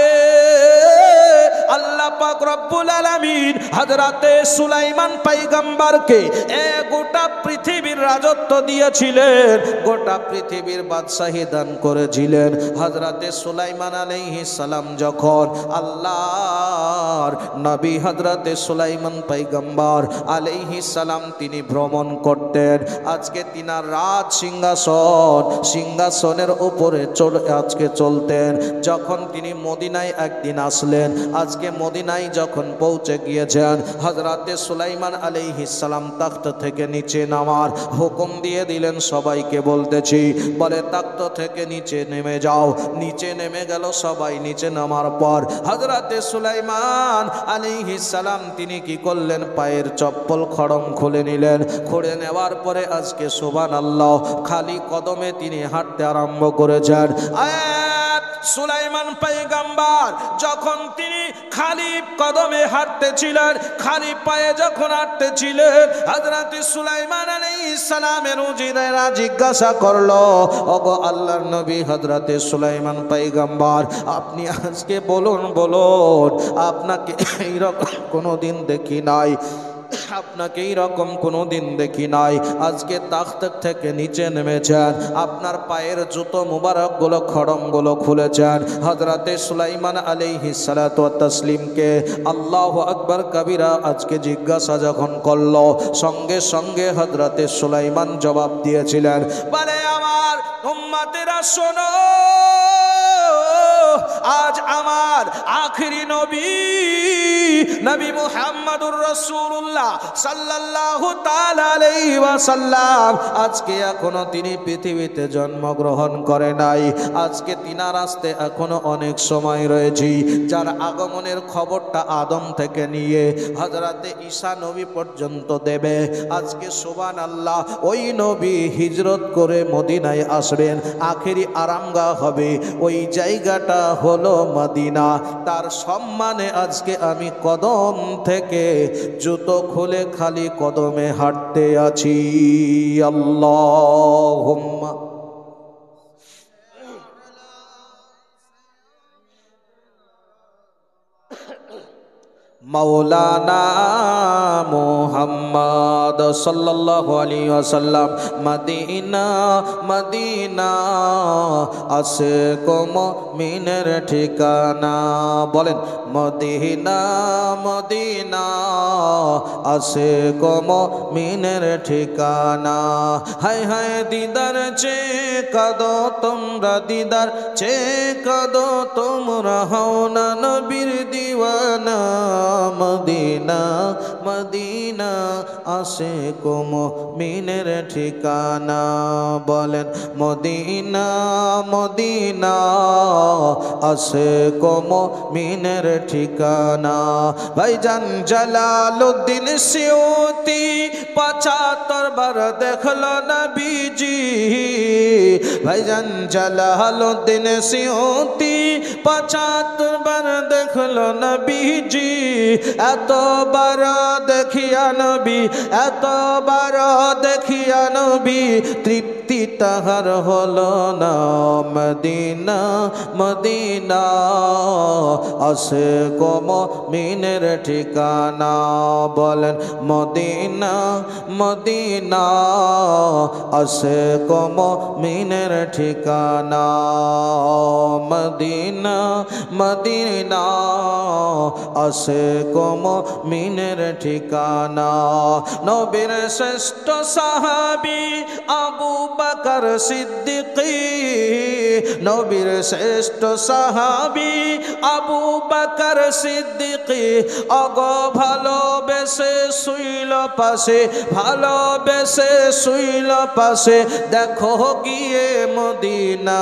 আল্লাহ পাক রব্বুল আলামিন হযরতে সুলাইমান পয়গম্বরকে গোটা পৃথিবীর রাজত্ব দিয়েছিলেন, গোটা পৃথিবীর বাদশাহী দান করেছিলেন। হযরতে সুলাইমান আলাইহিস সালাম যখন আল্লাহর নবী হযরতে সুলাইমান পয়গম্বর আলাইহিস সালাম তিনি ভ্রমণ করতেন। আজকে তিনার রাজ সিংহাসনের উপরে আজকে চলতেন। যখন তিনি মদিনায় একদিন আসলেন, আজকে মদিনায় যখন পৌঁছে গিয়েছেন, হযরতে সুলাইমান আলাইহিস সালাম তাখ্ত থেকে নিচে নামার হুকুম দিয়ে দিলেন। সবাইকে বলতেছি, বলে তাখ্ত থেকে নিচে নেমে যাও। নিচে নেমে গেল সবাই। নিচে নামার পর হযরতে সুলাইমান আলাইহিস সালাম তিনি কি করলেন, পায়ের চপ্পল খড়ম খুলে নিলেন। খুলে নেওয়ার পরে আজকে সুবহানাল্লাহ খালি কদমে তিনি হাঁটতে আরম্ভ করেছেন। সুলাইমান পয়গম্বর যখন তিনি খালি কদমে হাঁটতেছিলেন, খালি পায়ে যখন হাঁটতেছিলেন, হযরত সুলাইমান আলাইহিস সালামের উজিরেরা জিজ্ঞাসা করলো, ওগো আল্লাহর নবী হযরত সুলাইমান পয়গম্বর, আপনি আজকে বলুন আপনাকে এইরকম কোনোদিন দেখি নাই, আপনাকে এইরকম কোনোদিন দেখি নাই। আজকে তাখ্ত থেকে নিচে নেমেছেন, আপনার পায়ের জুতো মুবারকগুলো খড়মগুলো খুলেছেন। হযরতে সুলাইমান আলাইহিস সালাতু ওয়াত তাসলিমকে আল্লাহু আকবার কবিরা আজকে জিজ্ঞাসা যখন করলো, সঙ্গে সঙ্গে হযরতে সুলাইমান জবাব দিয়েছিলেন, বলে আমার উম্মতেরা শোনো, আজ আমার আখেরি নবী মুহাম্মদুর রাসূলুল্লাহ সাল্লাল্লাহু তাআলা আলাইহি ওয়াসাল্লাম আজকে এখনো তিনি পৃথিবীতে জন্মগ্রহণ করে নাই। আজকে তিনার আসতে এখনো অনেক সময় রয়েছে। যার আগমনের খবরটা আদম থেকে নিয়ে হযরতে ঈসা নবী পর্যন্ত দেবে। আজকে সুবহানাল্লাহ ওই নবী হিজরত করে মদিনায় আসবেন, আখেরি আরামগাহ হবে, ওই জায়গাটা হলো মদিনা। তার সম্মানে আজকে আমি কদম থেকে জুতো খুলে খালি কদমে হাঁটতে আছি। আল্লাহুম্মা মাওলানা মুহাম্মদ সাল্লাল্লাহু আলাইহি ওয়াসাল্লাম। মদিনা মদিনা আশিক মুমিনের ঠিকানা। বলেন মদিনা মদিনা আশিক মুমিনের ঠিকানা। হায় হায় দিদার চে কাদো তোমরা, দিদার চে কাদো তোমরা, হও না নবীর দিওয়ানা। মদিনা মদিনা আশিক মুমিনের ঠিকানা। বলেন মদিনা মদিনা আশিক মুমিনের ঠিকানা। ভাইজান জালালউদ্দিন সিউতি 75 বার দেখলো নবীজি। ভাইজান জালালউদ্দিন সিউতি 75 বার দেখলো নবীজি। এতবার দেখিয়া নবী, এতবার দেখিয়া নবী, তৃপ্তি তাহার হলো না। মদিনা মদিনা আশিক মুমিনের ঠিকানা। বলেন মদিনা মদিনা আশিক মুমিনের ঠিকানা। মদিনা মদিনা আশিক মুমিনের ঠিকানা। নবীর শ্রেষ্ঠ সাহাবী আবু বকর সিদ্দিকী, নবীর শ্রেষ্ঠ সাহাবী আবু বকর সিদ্দিকী। অগ ভালোবেসে শুইল পাশে, ভালোবেসে শুইল পাশে, দেখো গিয়ে মদিনা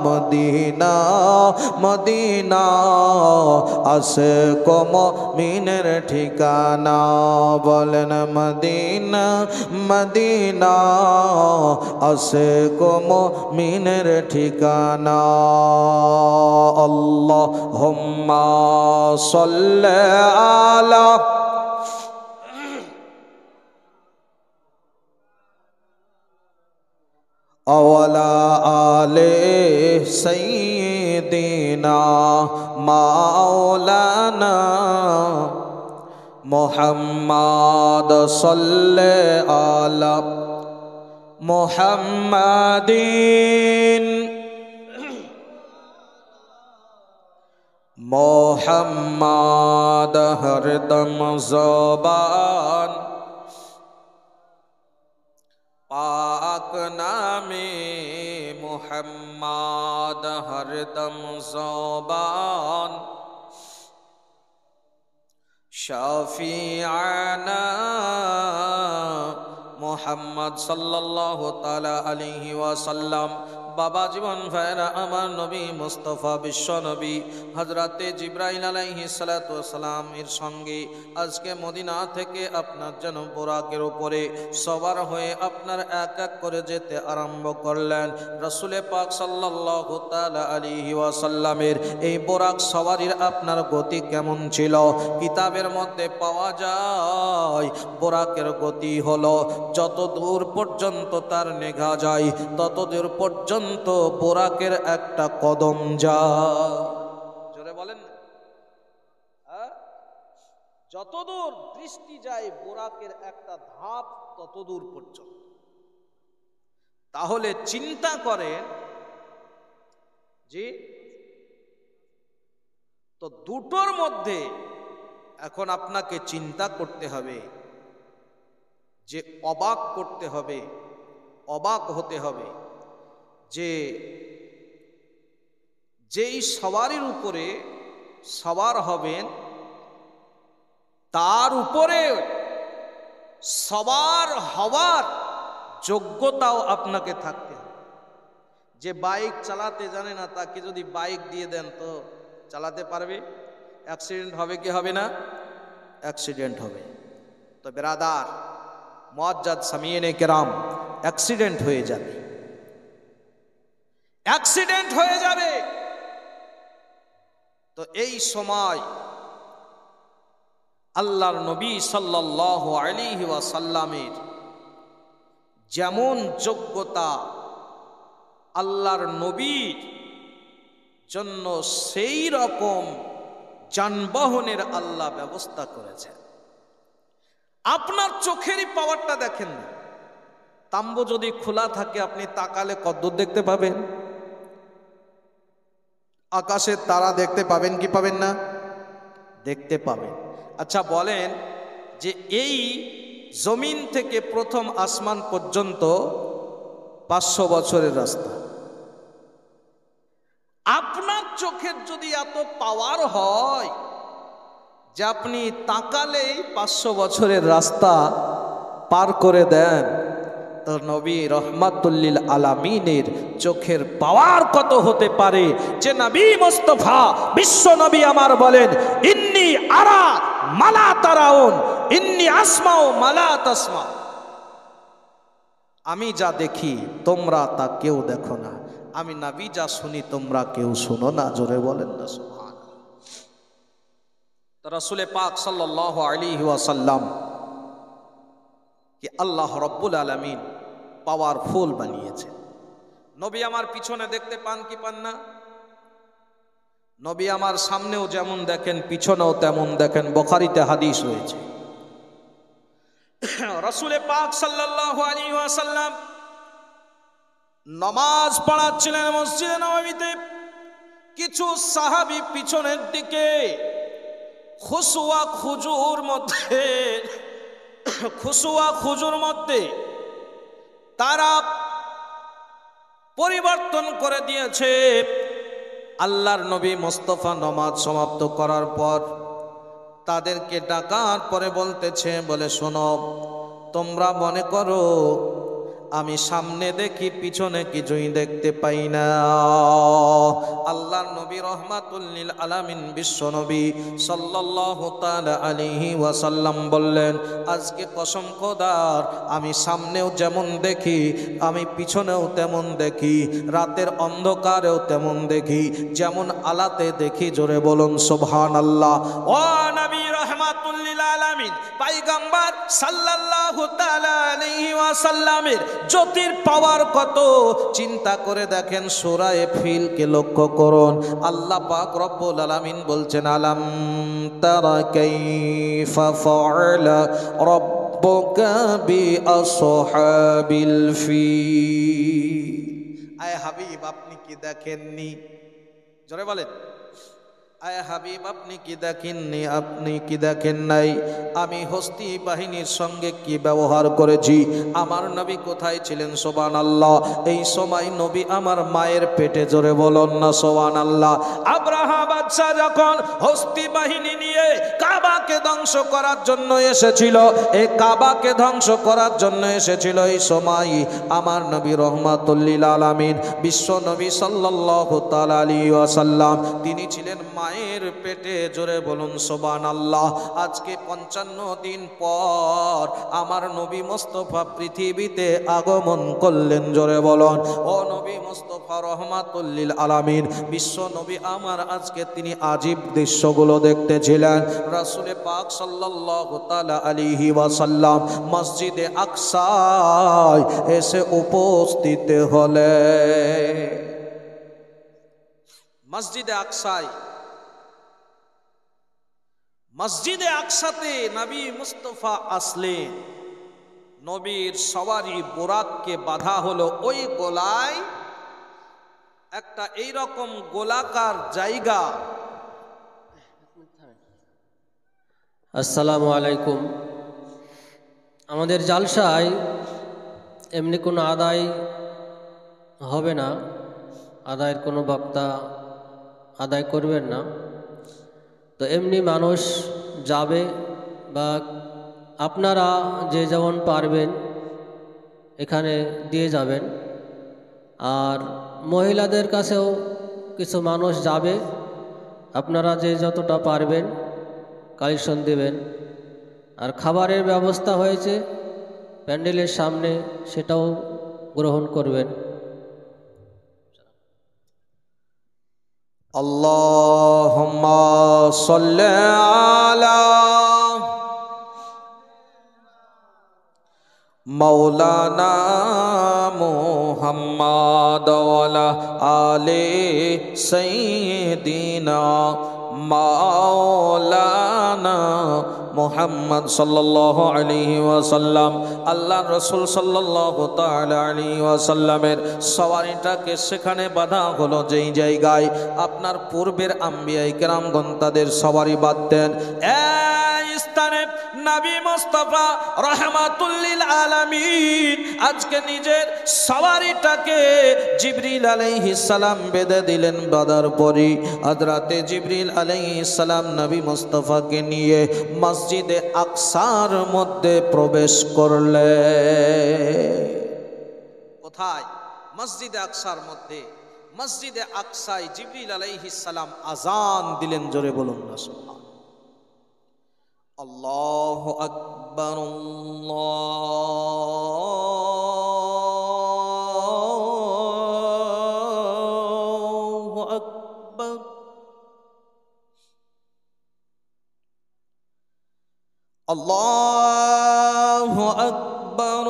মদিনা মদিনা আশিক মুমিনের ঠিকানা। বলেন মদিনা মদিনা আশিক মুমিনের ঠিকানা। আল্লাহুম্মা সাল্লি আলা আওয়ালা আলে সাইয়্যিদিনা মাওলানা মুহাম্মদ সাল্লি আলা মুহাম্মাদিন মুহাম্মদ হরদম জবান পাক নামে মুহাম্মদ হরদম জবান শাফিআনা মুহাম্মদ সাল্লাল্লাহু তাআলা আলাইহি ওয়াসাল্লাম। বাবা জীবন ভাইরা আমার নবী মুস্তাফা বিশ্ব নবী হযরতে জিবরাইল আলাইহিস সালাতু ওয়াস সালাম এর সঙ্গে আজকে মদিনা থেকে আপনার যেন বোরাকের উপরে সওয়ার হয়ে আপনার এক এক করে যেতে আরম্ভ করলেন। রাসূল পাক সাল্লাল্লাহু তাআলা আলাইহি ওয়াসাল্লামের এই বোরাক সওয়ারির আপনার গতি কেমন ছিল? কিতাবের মধ্যে পাওয়া যায় বোরাকের গতি হলো যত দূর পর্যন্ত তার নেঘা যায় তত দূর পর্যন্ত বোরাকের একটা কদম যায়। জোরে বলেন না? যতদূর দৃষ্টি যায় বোরাকের একটা ধাপ ততদূর পর্যন্ত। তাহলে চিন্তা করেন জি, তো দুটোর মধ্যে এখন আপনাকে চিন্তা করতে হবে, যে অবাক করতে হবে, অবাক হতে হবে যে যেই সওয়ারির উপরে সওয়ার হবেন তার উপরে সওয়ার হওয়ার যোগ্যতাও আপনাকে থাকতে হবে। যে বাইক চালাতে জানে না তাকে যদি বাইক দিয়ে দেন তো চালাতে পারবে? অ্যাক্সিডেন্ট হবে কি হবে না? অ্যাক্সিডেন্ট হবে। তো বেরাদার মুআজ্জাদ সামিয়েনে কেরাম, অ্যাক্সিডেন্ট হয়ে যাবে, অ্যাক্সিডেন্ট হয়ে যাবে। তো এই সময় আল্লাহর নবী সাল্লাল্লাহু আলাইহি ওয়াসাল্লামের যেমন যোগ্যতা, আল্লাহর নবীর জন্য সেই রকম যানবাহনের আল্লাহ ব্যবস্থা করেছেন। আপনার চোখেরই পাওয়ারটা দেখেন না, তাম্বু যদি খোলা থাকে আপনি তাকালে কদ্দূর দেখতে পাবেন? আকাশের তারা দেখতে পাবেন কি পাবেন না? দেখতে পাবেন। আচ্ছা বলেন যে এই জমিন থেকে প্রথম আসমান পর্যন্ত 500 বছরের রাস্তা। আপনার চোখের যদি এত পাওয়ার হয় যে আপনি তাকালেই 500 বছরের রাস্তা পার করে দেন, তো নবী রহমাতুল্লিল আলামিনের চোখের পাওয়ার কত হতে পারে যে নবী মুস্তাফা বিশ্ব নবী আমার বলেন, ইন্নী আরা মালা তারাউন, ইন্নী আসমাউ মালা তাসমাউ। আমি যা দেখি তোমরা তা কেউ দেখো না, আমি নবী যা শুনি তোমরা কেউ শুনো না। জোরে বলেন না সুবহানাল্লাহ। তো রাসূল পাক সাল্লাল্লাহু আলাইহি ওয়াসাল্লাম কি আল্লাহ রব্বুল আলামিন পাওয়ারফুল বানিয়েছে। নবী আমার পিছনে দেখতে পান কি পান না? নবী আমার সামনেও যেমন দেখেন পিছনেও তেমন দেখেন, বুখারীতে হাদিস রয়েছে। রাসূল পাক সাল্লাল্লাহু আলাইহি ওয়াসাল্লাম নামাজ পড়াচ্ছিলেন মসজিদে নববীতে। কিছু সাহাবী পিছনের দিকে খুশুয়া খুজুর মধ্যে তারা পরিবর্তন করে দিয়েছে। আল্লাহর নবী মুস্তাফা নামাজ সমাপ্ত করার পর তাদেরকে ডাকার পরে বলতেছে, বলে শোনো, তোমরা মনে করো আমি সামনে দেখি পিছনে কিছুই দেখতে পাই না। আল্লাহর নবী রহমাতুল্লিল আলামিন বিশ্ব নবী সাল্লাল্লাহু তাআলা আলাইহি ওয়াসাল্লাম বললেন, আজকে কসম খোদার আমি সামনেও যেমন দেখি আমি পিছনেও তেমন দেখি, রাতের অন্ধকারেও তেমন দেখি, যেমন আলাতে দেখি। জোরে বলুন সুবহানাল্লাহ। ও নবী রহমাতুল্লিল আলামিন পয়গম্বর সাল্লাল্লাহু তাআলা আলাইহি ওয়াসাল্লামের জ্যোতির পাওয়ার কত চিন্তা করে দেখেন। সূরা ফিল কে লক্ষ্য করুন, আল্লাহ পাক রব্বুল আলামিন বলছেন, আলাম তারা কাইফা ফাআলা রাব্বুকা বিআসহাবিল ফিল। আয় হাবিব আপনি কি দেখেননি? জোরে বলেন, আয় হাবিব আপনি কি দেখেননি? আপনি কি দেখেন নাই আমি হস্তি বাহিনীর সঙ্গে কি ব্যবহার করেছি? আমার নবী কোথায় ছিলেন? সুবহানাল্লাহ। এই সময় নবী আমার মায়ের পেটে। জোরে বলুন না সুবহানাল্লাহ। আব্রাহা বাদশা যখন হস্তি বাহিনী নিয়ে কাবাকে ধ্বংস করার জন্য এসেছিল, এই কাবাকে ধ্বংস করার জন্য এসেছিল, এই সময় আমার নবী রহমাতুল্লিল আলামিন বিশ্ব নবী সাল্লাল্লাহু তাআলা আলাইহি ওয়াসাল্লাম তিনি ছিলেন মায়ের পেটে। জোরে বলুন সুবহানাল্লাহ। আজকে 55 দিন পর আমার নবী মুস্তাফা পৃথিবীতে আগমন করলেন। জোরে বলুন ও নবী মুস্তাফা রহমাতুল্লিল আলামিন বিশ্ব নবী আমার আজকে তিনি আজীব দৃশ্যগুলো দেখতেছিলেন। রাসূল পাক সাল্লাল্লাহু তাআলা আলাইহি ওয়াসাল্লাম মসজিদে আকসায় এসে উপস্থিত হলেন। মসজিদে আকসাতে নবী মুস্তাফা আসলেন। নবীর সওয়ারি বোরাককে বাঁধা হলো। ওই গোলায় একটা এইরকম গোলাকার জায়গা। আসসালামু আলাইকুম। আমাদের জালসায় এমনি কোনো আদায় হবে না, আদায়ের কোনো বক্তা আদায় করবেন না। তো এমনি মানুষ যাবে বা আপনারা যে যেমন পারবেন এখানে দিয়ে যাবেন। আর মহিলাদের কাছেও কিছু মানুষ যাবে, আপনারা যে যতটা পারবেন কালেকশন দেবেন। আর খাবারের ব্যবস্থা হয়েছে প্যান্ডেলের সামনে, সেটাও গ্রহণ করবেন। আল্লাহুম্মা সাল্লি আলা মাওলানা মুহাম্মাদ ওয়া আলা আলি সাইয়্যিদিনা মাওলানা মুহাম্মদ সাল্লাল্লাহু আলাইহি ওয়াসাল্লাম। আল্লাহর রাসূল সাল্লাল্লাহু তাআলা আলাইহি ওয়াসাল্লামের সওয়ারিটাকে সেখানে বাঁধা হলো যেই জায়গায় আপনার পূর্বের আম্বিয়ায়ে কেরামগণ তাদের সওয়ারি বাঁধতেন। এই স্থানে নবী মুস্তাফা রাহমাতুল লিল আলামিন আজকে নিজের সওয়ারিটাকে জিবরিল আলাইহিস সালাম বেঁধে দিলেন। বাঁধার পরই হযরতে জিবরিল আলাইহিস সালাম নবী মুস্তাফাকে নিয়ে মসজিদে আকসার মধ্যে প্রবেশ করলেন। কোথায়? মসজিদে আকসার মধ্যে। মসজিদে আকসায় জিবরিল আলাইহিস সালাম আযান দিলেন। জোরে বলুন না সুবহান। আল্লাহু আকবার, আল্লাহু আকবার। আল্লাহু আকবার,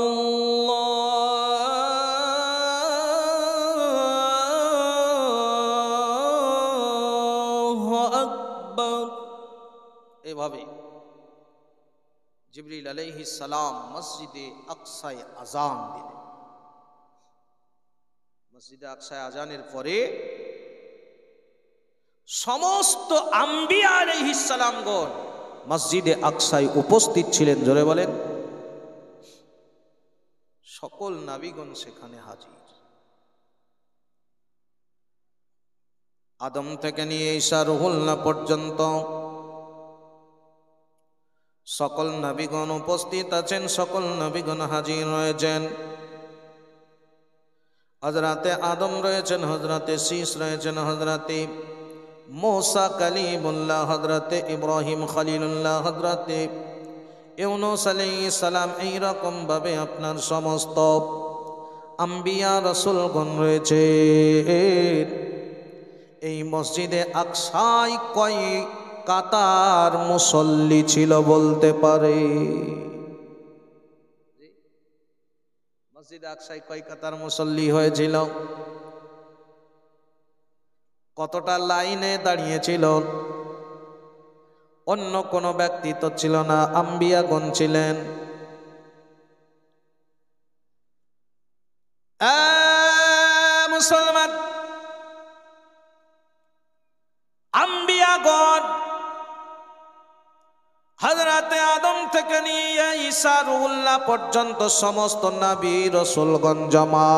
আল্লাহু আকবার। এভাবে জিবরিল আলাইহিস সালাম মসজিদে আকসায় আযান দিলেন। মসজিদে আকসায় আযানের পরে সমস্ত আম্বিয়া আলাইহিস সালামগণ মসজিদে আকসায় উপস্থিত ছিলেন। জোরে বলেন। সকল নবীগণ সেখানে হাজির। আদম থেকে নিয়ে ঈসা রুহুল্লাহ পর্যন্ত সকল নবীগণ উপস্থিত আছেন, সকল নবীগণ হাজির রয়েছেন। হযরতে আদম রয়েছেন, হযরতে শীস রয়েছেন, হযরতে मूसा कलीमुल्लाह, हजरते इब्राहिम खलीलुल्लाह, हजरते ইউনূস আলাইহিস সালাম, এই রকম ভাবে আপনার সমস্ত আম্বিয়া রাসূলগণ রয়েছে। এই মসজিদে আকসায় কয় কাতার মুসল্লি ছিল বলতে পারে? মসজিদে আকসায় কয় কাতার মুসল্লি হয়েছিল? কতটা লাইনে দাঁড়িয়েছিল? অন্য কোনো ব্যক্তি তো ছিল না, আম্বিয়াগণ ছিলেন। মুসলমান, আম্বিয়াগণ হযরতে আদম থেকে নিয়ে ঈসা রুহুল্লাহ পর্যন্ত সমস্ত নবী রাসূলগণ জমা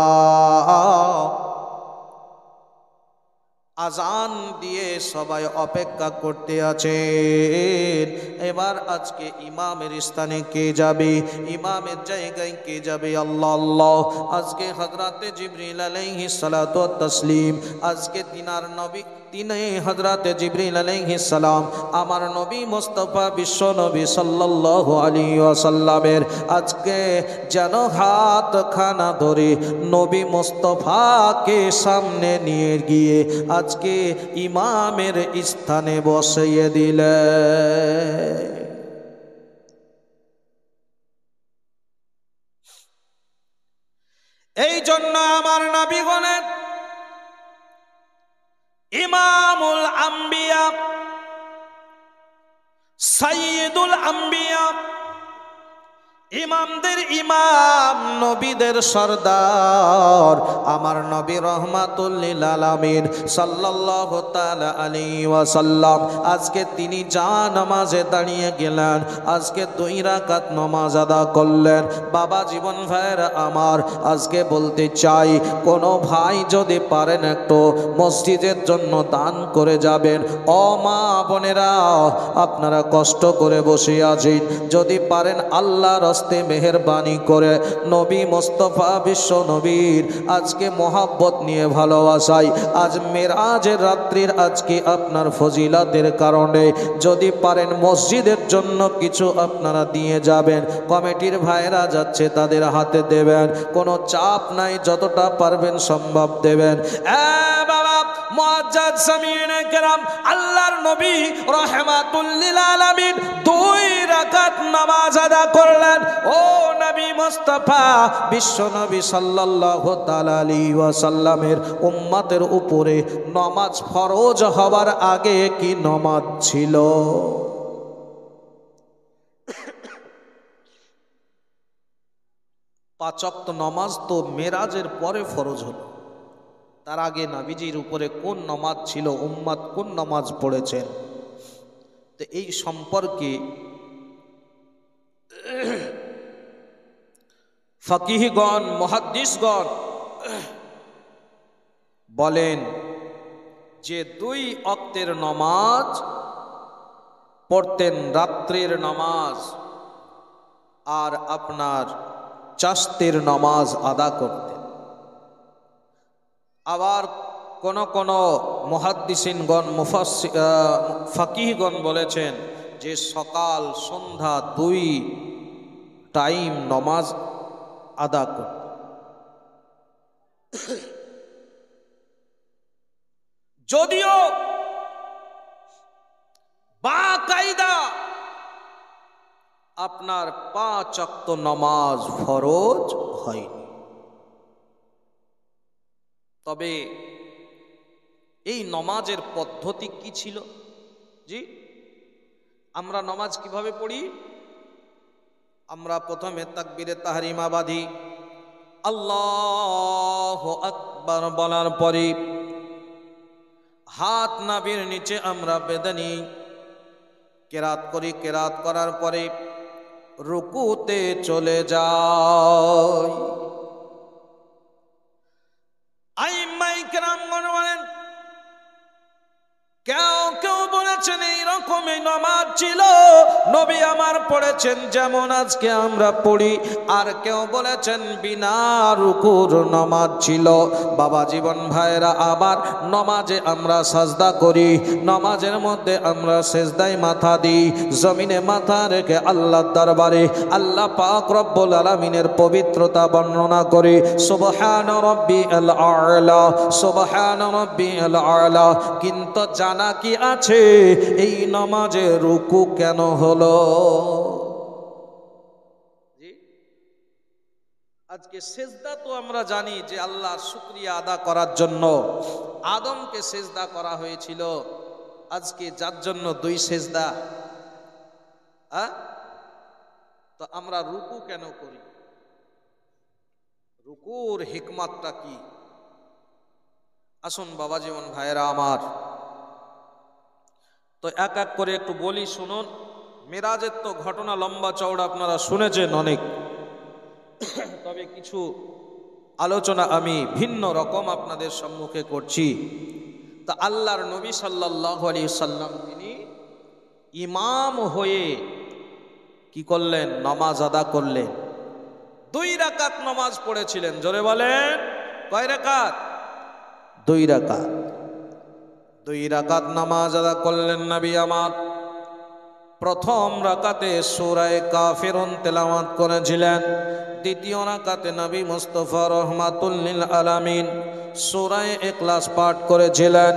আজান দিয়ে সবাই অপেক্ষা করতে আছেন। এবার আজকে ইমামের স্থানে কে যাবে, ইমামের জায়গায় কে যাবে? আল্লাহ আল্লাহ। আজকে হযরতে জিবরিল আলাইহিস সালাতু ওয়াত তাসলিম, আজকে তিনার নবী, তিনি হযরতে জিবরিল আলাইহিস সালাম আমার নবী মুস্তাফা বিশ্ব নবী সাল্লাল্লাহু আলাইহি ওয়াসাল্লামের আজকে যেন হাত খানা ধরে নবী মুস্তাফাকে সামনে নিয়ে গিয়ে আজকে ইমামের স্থানে বসিয়ে দিলে। এই জন্য আমার নবীগণের ইমামুল আম্বিয়া, সাইয়্যিদুল আম্বিয়া, ইমামদের ইমাম, নবীদের সরদার আমার নবী রহমাতুল লিল আলামিন সাল্লাল্লাহু তাআলা আলাইহি ওয়াসাল্লাম আজকে তিনি যা নামাজে দাঁড়িয়ে গেলেন, আজকে 2 রাকাত নামাজ আদা করলেন। বাবা জীবন ভাইরা আমার, আজকে বলতে চাই, কোনো ভাই যদি পারেন একটু মসজিদের জন্য দান করে যাবেন। ও মা বোনেরা, আপনারা কষ্ট করে বসে আছেন, যদি পারেন আল্লাহর হস্তে মেহেরবানি করে নবী মুস্তাফা বিশ্ব নবীর আজকে মোহাব্বত নিয়ে ভালোবাসাই আজ মেরাজের রাত্রির আজকে আপনার ফজিলাতের কারণে যদি পারেন মসজিদের জন্য কিছু আপনারা দিয়ে যাবেন। কমিটির ভাইরা যাচ্ছে, তাদের হাতে দেবেন, কোনো চাপ নাই, যতটা পারবেন সম্ভব দেবেন। বাবা মুআজ্জাজ সামিঈনে কেরাম, আল্লাহর নবী রাহমাতুল লিল আলামিন 2 রাকাত নামাজ আদা করলেন। ও নবী মুস্তাফা বিশ্ব নবী সাল্লাল্লাহু তাআলা আলাইহি ওয়াসাল্লামের উম্মতের উপরে নামাজ ফরজ হওয়ার আগে কি নামাজ ছিল? 5 ওয়াক্ত নামাজ তো মেরাজের পরে ফরজ হলো, তার আগে নবীজির উপরে কোন নামাজ ছিল, উম্মত কোন নামাজ পড়েছেন? তো এই সম্পর্কে ফকিহগণ মুহাদ্দিসগণ বলেন যে 2 ওয়াক্তের নামাজ পড়তেন, রাত্রির নামাজ আর আপনার চাশতের নামাজ আদা করতেন। আবার কোন কোন মুহাদ্দিসিনগণ ফকিহগণ বলেছেন যে সকাল সন্ধ্যা 2 টাইম নামাজ আদা করতেন। যদিও বাকায়দা আপনার 5 ওয়াক্ত নামাজ ফরজ হয়নি, তবে এই নামাজের পদ্ধতি কি ছিল? জি, আমরা নামাজ কিভাবে পড়ি? আমরা প্রথমে তাকবীরে তাহরিমা বাঁধি, আল্লাহু আকবার বলার পরে হাত নাভির নিচে আমরা বেঁধে নিই, কেরাত করি, কেরাত করার পরে রুকুতে চলে যাই। আইম্মায়ে কেরামগণ বলেন, কেউ কেউ বলেছেন এইরকমই নামাজ ছিল, নবী আমার পড়েছেন যেমন আজকে আমরা পড়ি, আর কেউ বলেছেন বিনা রুকুর নামাজ ছিল। বাবা জীবন ভাইরা, আবার নামাজে আমরা সাজদা করি, নামাজের মধ্যে আমরা সেজদায় মাথা দিই, জমিনে মাথা রেখে আল্লাহর দরবারে আল্লাহ পাক রব্বুল আলামিনের পবিত্রতা বর্ণনা করি, সুবহান রাব্বিয়াল আ'লা, সুবহান রাব্বিয়াল আ'লা। কিন্তু জানা কি আছে এই নামাজে রুকু কেন হলো? জি, আজকে সেজদা তো আমরা জানি যে আল্লাহর শুকরিয়া আদা করার জন্য আদমকে সেজদা করা হয়েছিল। আজকে যার জন্য 2 সেজদা, তো আমরা রুকু কেন করি? রুকুর হিকমতটা কি? আসুন বাবা জীবন ভাইয়েরা আমার, তো এক এক করে একটু বলি, শুনুন। মেরাজের তো ঘটনা লম্বা চওড়া আপনারা শুনেছেন অনেক, তবে কিছু আলোচনা আমি ভিন্ন রকম আপনাদের সম্মুখে করছি। তা আল্লাহর নবী সাল্লাল্লাহু আলাইহি সাল্লাম তিনি ইমাম হয়ে কি করলেন? নামাজ আদা করলেন। 2 রাকাত নামাজ পড়েছিলেন। জোরে বলেন, কয় রাকাত? 2 রাকাত। 2 রাকাত নামাজ আদা করলেন নবী আমার। প্রথম রাকাতে সূরা কাফিরুন তেলাওয়াত করেছিলেন, দ্বিতীয় রাকাতে নবী মুস্তাফা রহমাতুল লিল আলামিন সূরা ইখলাস পাঠ করেছিলেন।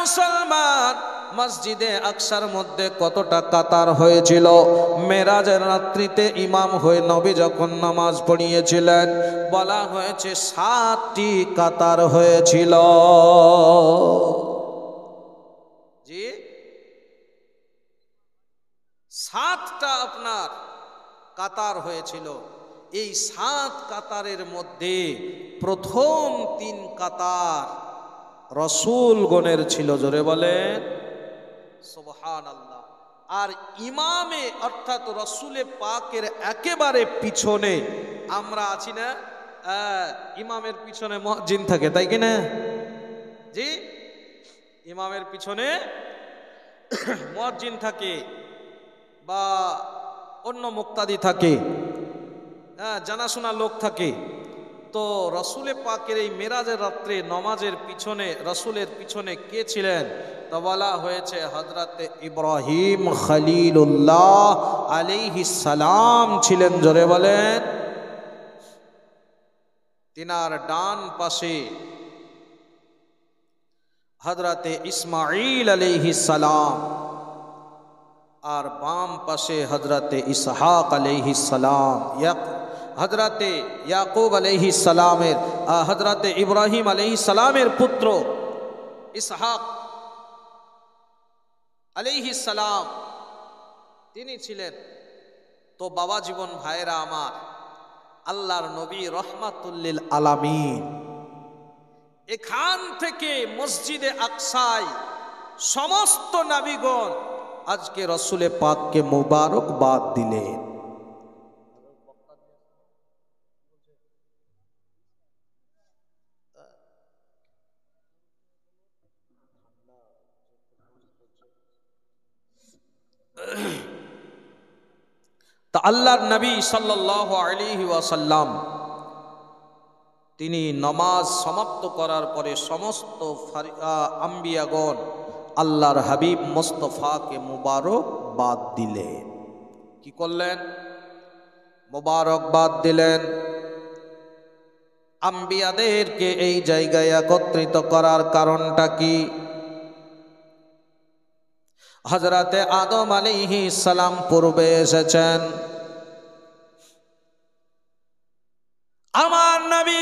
মুসলমান, মসজিদে আকসার মধ্যে কতটা কাতার হয়েছিল? মেরাজের রাত্রিতে ইমাম হয়ে নবী যখন নামাজ পড়িয়েছিলেন, বলা হয়েছে 7টি কাতার হয়েছিল। জি, 7টা আপনার কাতার হয়েছিল। এই 7 কাতারের মধ্যে প্রথম 3 কাতার রাসূলগণের ছিল। জোরে বলেন সুবহানাল্লাহ। আর ইমামে অর্থাৎ রাসূলে পাকের একেবারে পিছনে আমরা আছি না, ইমামের পিছনে মুয়াজ্জিন থাকে, তাই কি না? জি, ইমামের পিছনে মুয়াজ্জিন থাকে বা অন্য মুক্তাদি থাকে, জানাশোনা লোক থাকে। তো রাসূলে পাকের এই মেরাজের রাত্রে নামাজের পিছনে, রাসূলের পিছনে কে ছিলেন? তো বলা হয়েছে হযরতে ইব্রাহিম খলিলুল্লাহ আলাইহিস সালাম ছিলেন। জোরে বলেন। তিনার ডান পাশে হযরতে ইসমাঈল আলাইহিস সালাম, আর বাম পাশে হযরতে ইসহাক আলাইহিস সালাম, হযরতে ইয়াকুব আলাইহিস সালামের, হযরতে ইব্রাহিম আলাইহিস সালামের পুত্র ইসহাক আলাইহিস সালাম তিনি ছিলেন। তো বাবা জীবন ভাইরা আমার, আল্লাহর নবী রহমাতুল লিল আলামিন এখান থেকে মসজিদে আকসায় সমস্ত নবীগণ আজকে রাসূলে পাককে মুবারকবাদ দিলেন। তা আল্লাহর নবী সাল্লাল্লাহু আলাইহি ওয়াসাল্লাম তিনি নামাজ সমাপ্ত করার পরে সমস্ত আম্বিয়াগণ আল্লাহর হাবিব মুস্তাফাকে মুবারকবাদ দিলেন। কি করলেন? মুবারকবাদ দিলেন। আম্বিয়াদেরকে এই জায়গায় একত্রিত করার কারণটা কি? হযরতে আদম আলাইহিস সালাম পূর্বে এসেছেন, আমার নবী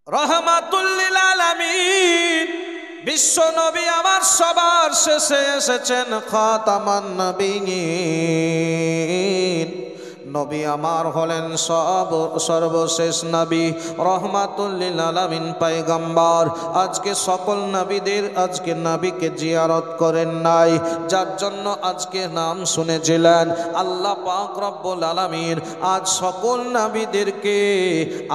রহমাতুল লিল আলামিন বিশ্ব নবী আমার সবার শেষে এসেছেন, খাতামান নবিয়্যিন নবী আমার হলেন সর্বশেষ নবী, রহমাতুল লিল আলামিন পয়গম্বর। আজকে সকল নবীদের আজকে নবীকে জিয়ারত করেন নাই, যার জন্য আজকে নাম শুনেছিলেন। আল্লাহ পাক রব্বুল আলামিন আজ সকল নবীদেরকে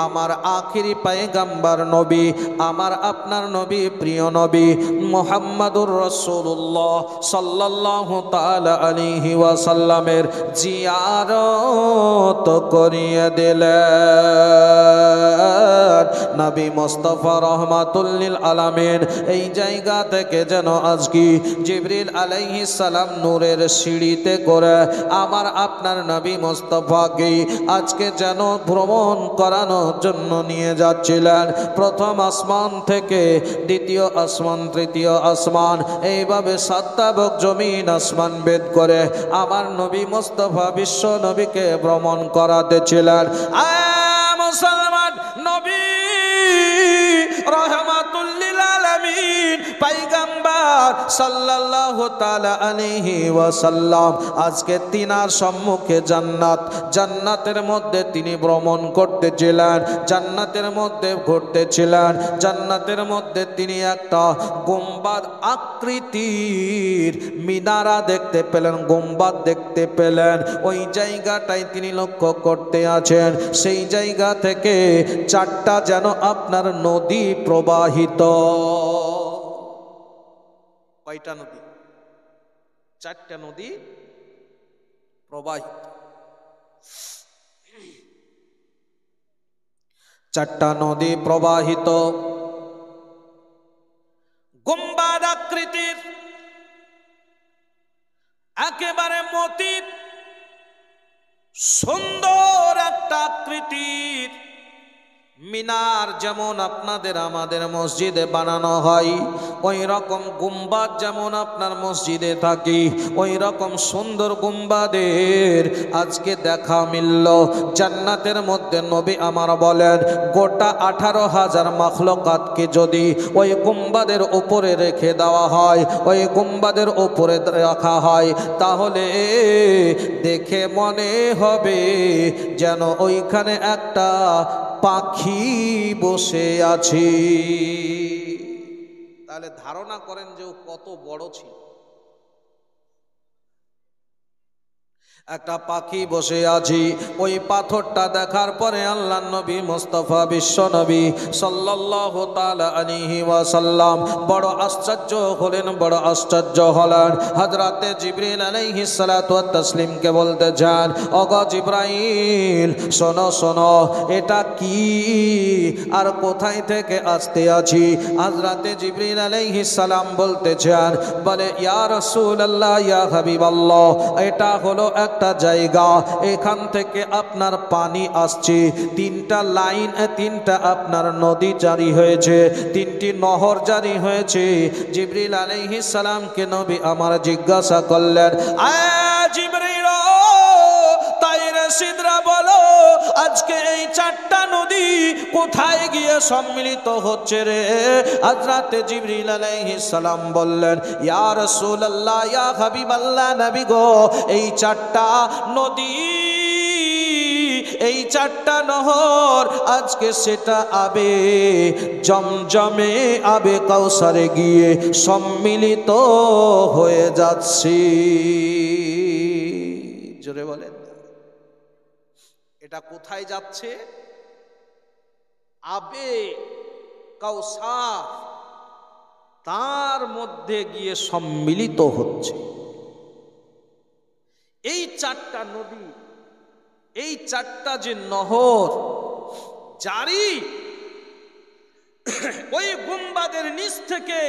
আমার আখিরি পয়গম্বর নবী, আমার আপনার নবী, প্রিয় নবী মুহাম্মাদুর রাসূলুল্লাহ সাল্লাল্লাহু তাআলা আলাইহি ওয়াসাল্লামের জিয়ারত করিয়ে দিলেন। নবী মুস্তাফা রহমাতুল লিল আলামিন এই জায়গা থেকে যেন আজকে জিবরিল আলাইহিস সালাম নূরের সিঁড়িতে করে আমার আপনার নবী মুস্তাফাকে আজকে যেন ভ্রমণ করানোর জন্য নিয়ে যাচ্ছিলেন। প্রথম আসমান থেকে দ্বিতীয় আসমান, তৃতীয় আসমান, এইভাবে সাতটা জমিন আসমান ভেদ করে আমার নবী মুস্তাফা বিশ্ব নবীকে ভ্রমণ করাতেছিলেন। মুসলমান নবী রহমাতুল লিল আলামিন পয়গম্বর সাল্লাল্লাহু তাআলা আলাইহি ওয়াসাল্লাম আজকে তিনার সম্মুখে জান্নাতের মধ্যে তিনি ভ্রমণ করতেছিলেন, জান্নাতের মধ্যে ঘুরতেছিলেন। জান্নাতের মধ্যে তিনি একটা গুম্বাদ আকৃতির মিনারা দেখতে পেলেন, গুম্বাদ দেখতে পেলেন। ওই জায়গাটায় তিনি লক্ষ্য করতে আছেন, সেই জায়গা থেকে চারটা যেন আপনার নদী প্রবাহিত। কয়টা নদী? চারটা নদী প্রবাহিত। চারটা নদী প্রবাহিত, গুম্বাদ আকৃতির, একেবারে মতির সুন্দর একটা আকৃতির মিনার। যেমন আপনাদের আমাদের মসজিদে বানানো হয় ওই রকম গুম্বাদ যেমন আপনার মসজিদে থাকি, ওই রকম সুন্দর গুম্বাদের আজকে দেখা মিলল জান্নাতের মধ্যে। নবী আমার বলেন গোটা 18,000 মাখলুকাতকে যদি ওই গুম্বাদের উপরে রেখে দেওয়া হয়, ওই গুম্বাদের উপরে রাখা হয়, তাহলে দেখে মনে হবে যেন ওইখানে একটা পাখি বসে আছে। তাহলে ধারণা করেন যে ও কত বড় ছিল। একটা পাখি বসে আছি। ওই পাথরটা দেখার পরে আল্লাহ নবী মুস্তাফা বিশ্ব নবী সাল্লাল্লাহু তাআলা আলাইহি ওয়াসাল্লাম বড় আশ্চর্য হলেন, বড় আশ্চর্য হলেন। হযরতে জিবরিল আলাইহিস সালাতু ওয়াত তাসলিমকে বলতে যান, ওগো জিবরাইল শোনো শোনো, এটা কি আর কোথায় থেকে আসতে আছি? হযরতে জিবরিল আলাইহিস সালাম বলতে চান, বলে ইয়া রাসূলুল্লাহ, ইয়া হাবিবাল্লাহ, এটা হলো একটা জায়গা, এখান থেকে আপনার পানি আসছে। তিনটা লাইন, তিনটা আপনার নদী জারি হয়েছে, তিনটি নহর জারি হয়েছে। জিবরিল আলাইহিস সালামকে নবী আমার জিজ্ঞাসা করলেন, জিবরিল তাইরে সিদরা বলো, আজকে এই চারটা নদী কোথায় গিয়ে সম্মিলিত হচ্ছে রে? হযরতে জিবরিল আলাইহিস সালাম বললেন, ইয়া রাসূলুল্লাহ, ইয়া হাবিবাল্লাহ, নবী গো, এই চারটা নদী, এই চারটা নহর আজকে সেটা আবে জমজমে, আবে কাউসারে গিয়ে সম্মিলিত হয়ে যাচ্ছে। জোরে বলেন, এটা কোথায় যাচ্ছে? আবে কাউসার, তার মধ্যে গিয়ে সম্মিলিত হচ্ছে। চারটা নদী, এই চারটা যে নহর জারি ওই গুম্বাদের নিচ থেকে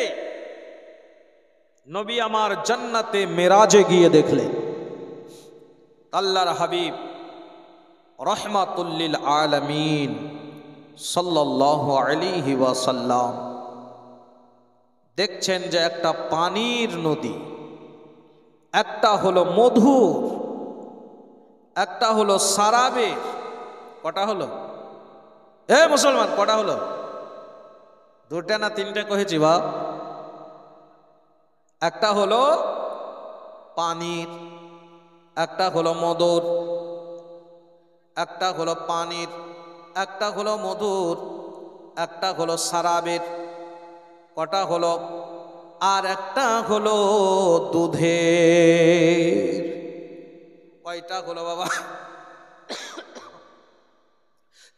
নবী আমার জান্নাতে মেরাজে গিয়ে দেখলেন। আল্লাহর হাবিব রহমাতুল লিল আলামিন সাল্লাল্লাহু আলাইহি ওয়াসাল্লাম দেখছেন যে একটা পানির নদী, একটা হলো মধুর, একটা হলো সারাবের। কটা হলো এ মুসলমান? কটা হলো? দুটা না তিনটা কহেছি বাপ? একটা হলো পানির, একটা হলো মধুর, একটা হলো পানির, একটা হলো মধুর, একটা হলো সারাবের। কটা হলো? আর একটা হলো দুধের। কয়টা হলো বাবা?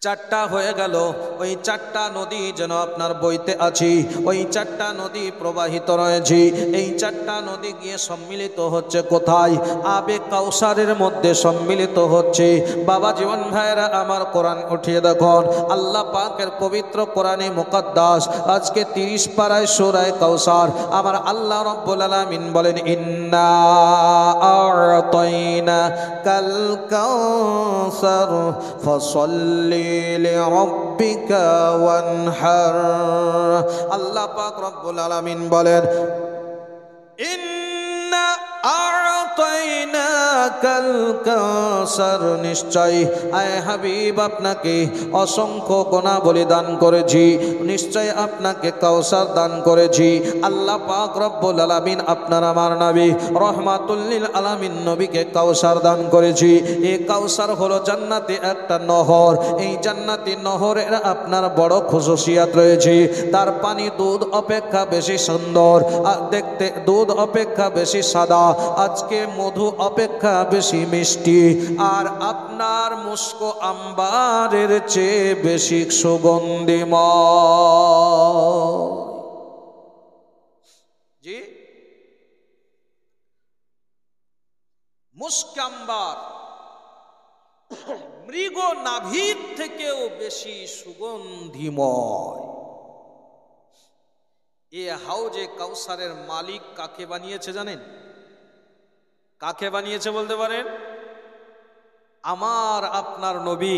চারটা হয়ে গেল। ওই চারটা নদী যেন আপনার বইতে আছি, ওই চারটা নদী প্রবাহিত রয়েছে। এই চারটা নদী গিয়ে সম্মিলিত হচ্ছে কোথায়? আবে কাউসারের মধ্যে সম্মিলিত হচ্ছে। বাবা জীবন ভাইয়েরা আমার, কোরআন উঠিয়ে দেখুন, আল্লাহ পাকের পবিত্র কোরআনে মুকদ্দাস আজকে 30 পারায় সূরায়ে কাউসার আমার আল্লাহ রাব্বুল আলামিন বলেন, ইন্না আ'তাইনা কাল কাউসার ফাসাল্লি লিরাব্বিকা ওয়ানহার। আল্লাহ পাক রব্বুল আলামিন বলেন, ইন্না আ'তাইনাকাল কাউসার, নিশ্চয় আয় হাবিব আপনাকে অসংখ্য গুণাবলী দান করেছি, নিশ্চয় আপনাকে কাউসার দান করেছি। আল্লাহ পাক রব্বুল আলামিন আপনার আমার নবী রহমাতুল লিল আলামিন নবীকে কাউসার দান করেছি। এই কাউসার হলো জান্নাতে একটা নহর। এই জান্নাতি নহরের আপনার বড় খুশুসিয়াত রয়েছে। তার পানি দুধ অপেক্ষা বেশি সুন্দর, দেখতে দুধ অপেক্ষা বেশি সাদা, আজকে মধু অপেক্ষা বেশি মিষ্টি, আর আপনার মুস্ক আম্বারের চেয়ে বেশি সুগন্ধিময়। জি, মুস্ক আম্বার মৃগ নাভির থেকেও বেশি সুগন্ধিময়। এ হাউজে কাউসারের মালিক কাকে বানিয়েছে জানেন? কাকে বানিয়েছে বলতে পারেন? আমার আপনার নবী,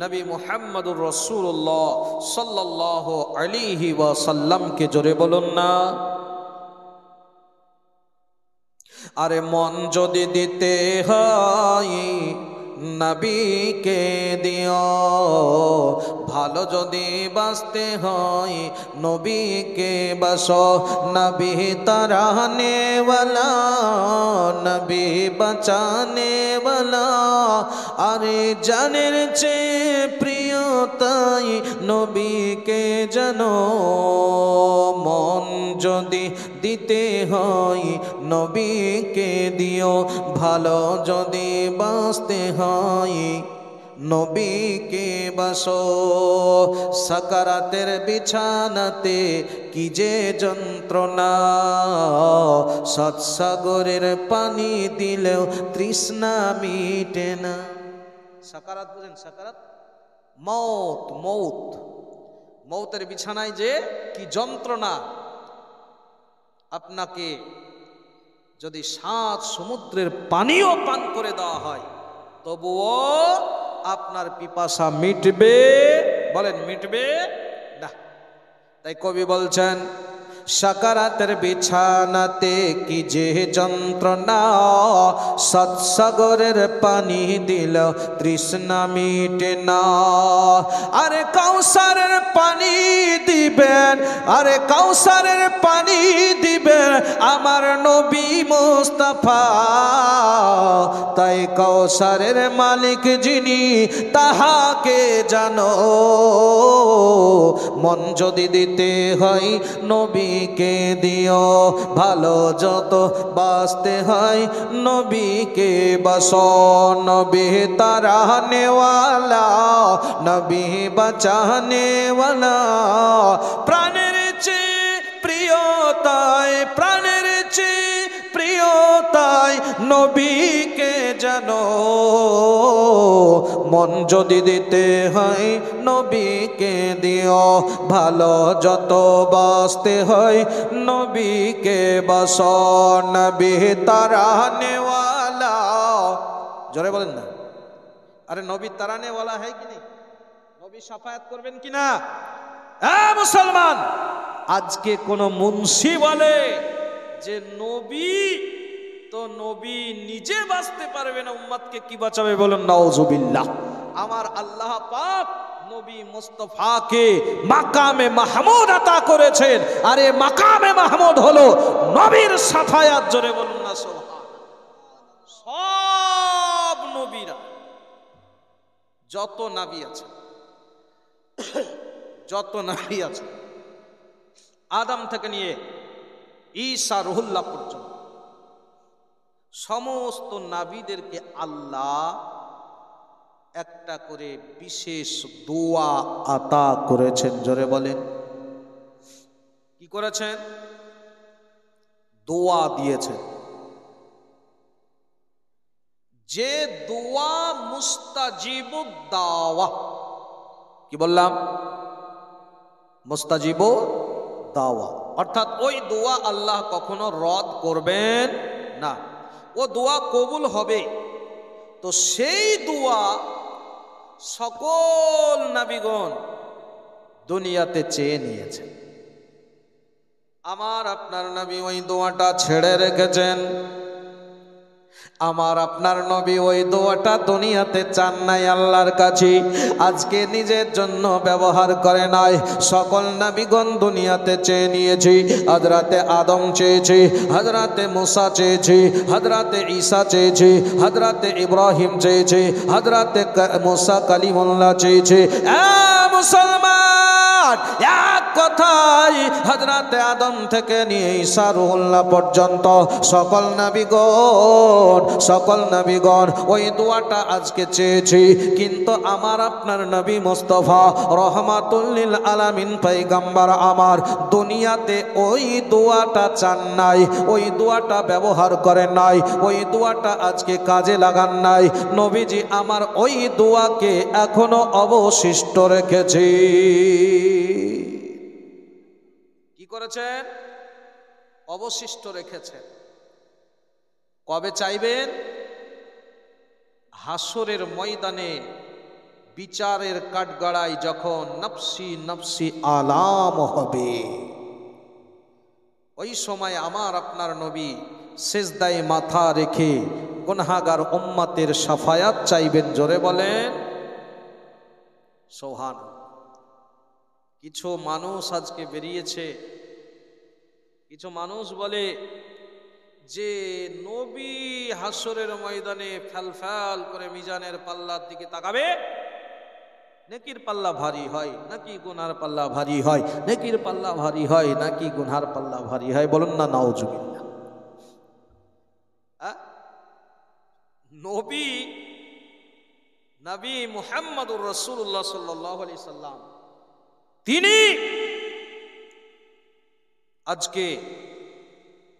নবী মুহাম্মদুর রাসূলুল্লাহ সাল্লাল্লাহু আলাইহি ওয়াসাল্লামকে। জোরে বলুন না। আরে মন যদি দিতে হয় নবীকে দিও, ভালো যদি বাঁচতে হয় নবীকে বাসো। নবী তারানে ওয়ালা, নবী বাঁচানে ওয়ালা, আরে জানের চেয়ে প্রিয় তাই নবীকে জানো। মন যদি দিতে হয় নবীকে দিও, ভালো যদি বাঁচতে হয় নবীকে বাসো। সাকারাতের বিছানাতে কি যে যন্ত্রণা, সৎসাগরের পানি দিলেও তৃষ্ণা মিটে না। সাকারাত বুঝেন? সাকারাত মৌত, মৌত, মৌতের বিছানায় যে কি যন্ত্রণা। আপনাকে যদি 7 সমুদ্রের পানিও পান করে দেওয়া হয় তবুও আপনার পিপাসা মিটবে? বলেন মিটবে না। তাই কবি বলছেন, সাকারাতের বিছানাতে কি যে যন্ত্রণা, সৎসাগরের পানি দিল তৃষ্ণা মিটে না। আরে কাউসারের পানি দিবেন, আরে কাউসারের পানি দিবেন আমার নবী মুস্তাফা। তাই কাউসারের মালিক যিনি তাহাকে জানো। মন যদি দিতে হয় নবীকে দিও, ভালো যত বাঁচতে হয় নবীকে বাসো। নবী তারানে ওয়ালা, নবী বাঁচানে ওয়ালা, প্রাণের চেয়ে প্রিয় তাই, প্রাণের চেয়ে প্রিয় তাই নবীকে জানো, মন যদি দিতে হয় নবীকে দিও, ভালো যত বাসতে হয় নবীকে বাস। নবী তারানেওয়ালা, জোরে বলেন না, আরে নবী তারানেওয়ালা হয় কি নেই? নবী সাফায়াত করবেন কিনা? মুসলমান, আজকে কোন মুন্সি বলে যে নবী তো নবী নিজে বাঁচতে পারবে না, উম্মতকে কি বাঁচাবে? বলুন নাউজুবিল্লাহ। আমার আল্লাহ পাক নবী মুস্তাফাকে মাকামে মাহমুদ আতা করেছেন, আর এই মাকামে মাহমুদ হলো নবীর সাফায়াত। জোরে বলুন না সুবহান। সব নবীরা, যত নবী আছে, যত নবী আছে, আদম থেকে নিয়ে ঈসা রুহুল্লাহ পর্যন্ত সমস্ত নবীদেরকে আল্লাহ একটা করে বিশেষ দোয়া আতা করেছেন। জোরে বলেন, কি করেছেন? দোয়া দিয়েছেন, যে দোয়া মুস্তাজিবুদ দাওয়া। কি বললাম? মুস্তাজিবুদ দাওয়া, অর্থাৎ ওই দোয়া আল্লাহ কখনো রদ করবেন না, ও দোয়া কবুল হবে। তো সেই দোয়া সকল নবীগণ দুনিয়াতে চেয়ে নিয়েছেন। আমার আপনার নবী ওই দোয়াটা ছেড়ে রেখেছেন। আমার আপনার নবী ওই দোয়াটা দুনিয়াতে চান নাই আল্লাহর কাছে, আজকে নিজের জন্য ব্যবহার করে নাই। সকল নবীগণ দুনিয়াতে চেয়ে নিয়েছি। হযরতে আদম চেয়েছি, হযরতে মুসা চেয়েছি, হযরতে ঈসা চেয়েছি, হযরতে ইব্রাহিম চেয়েছি, হযরতে মুসা কালিমুল্লাহ চেয়েছি। মুসলমান, এক কথায় হযরতে আদম থেকে নিয়ে ঈসা রুহুল্লাহ পর্যন্ত সকল নবীগণ ওই দোয়াটা আজকে চেয়েছি। কিন্তু আমার আপনার নবী মুস্তাফা রহমাতুল লিল আলামিন পয়গম্বর আমার দুনিয়াতে ওই দোয়াটা চান নাই, ওই দোয়াটা ব্যবহার করেন নাই, ওই দোয়াটা আজকে কাজে লাগান নাই। নবীজি আমার ওই দোয়াকে এখনো অবশিষ্ট রেখেছি। কি করেছেন? অবশিষ্ট রেখেছেন। কবে চাইবেন? হাসরের ময়দানে বিচারের কাঠগড়ায় যখন নফসি নফসি আলাম হবে, ওই সময় আমার আপনার নবী সিজদায় মাথা রেখে গুনাহগার উম্মতের শাফায়াত চাইবেন। জোরে বলেন সুবহান। কিছু মানুষ আজকে বেরিয়েছে, কিছু মানুষ বলে যে নবী হাসরের ময়দানে ফ্যালফ্যাল করে মিজানের পাল্লার দিকে তাকাবে, নেকির পাল্লা ভারী হয় নাকি গুনার পাল্লা ভারী হয়, নেকির পাল্লা ভারী হয় নাকি গুনার পাল্লা ভারী হয়? বলুন না নাউজুবিল্লাহ। নবী মুহাম্মদুর রাসূলুল্লাহ সাল্লাল্লাহু আলাইহি সাল্লাম তিনি আজকে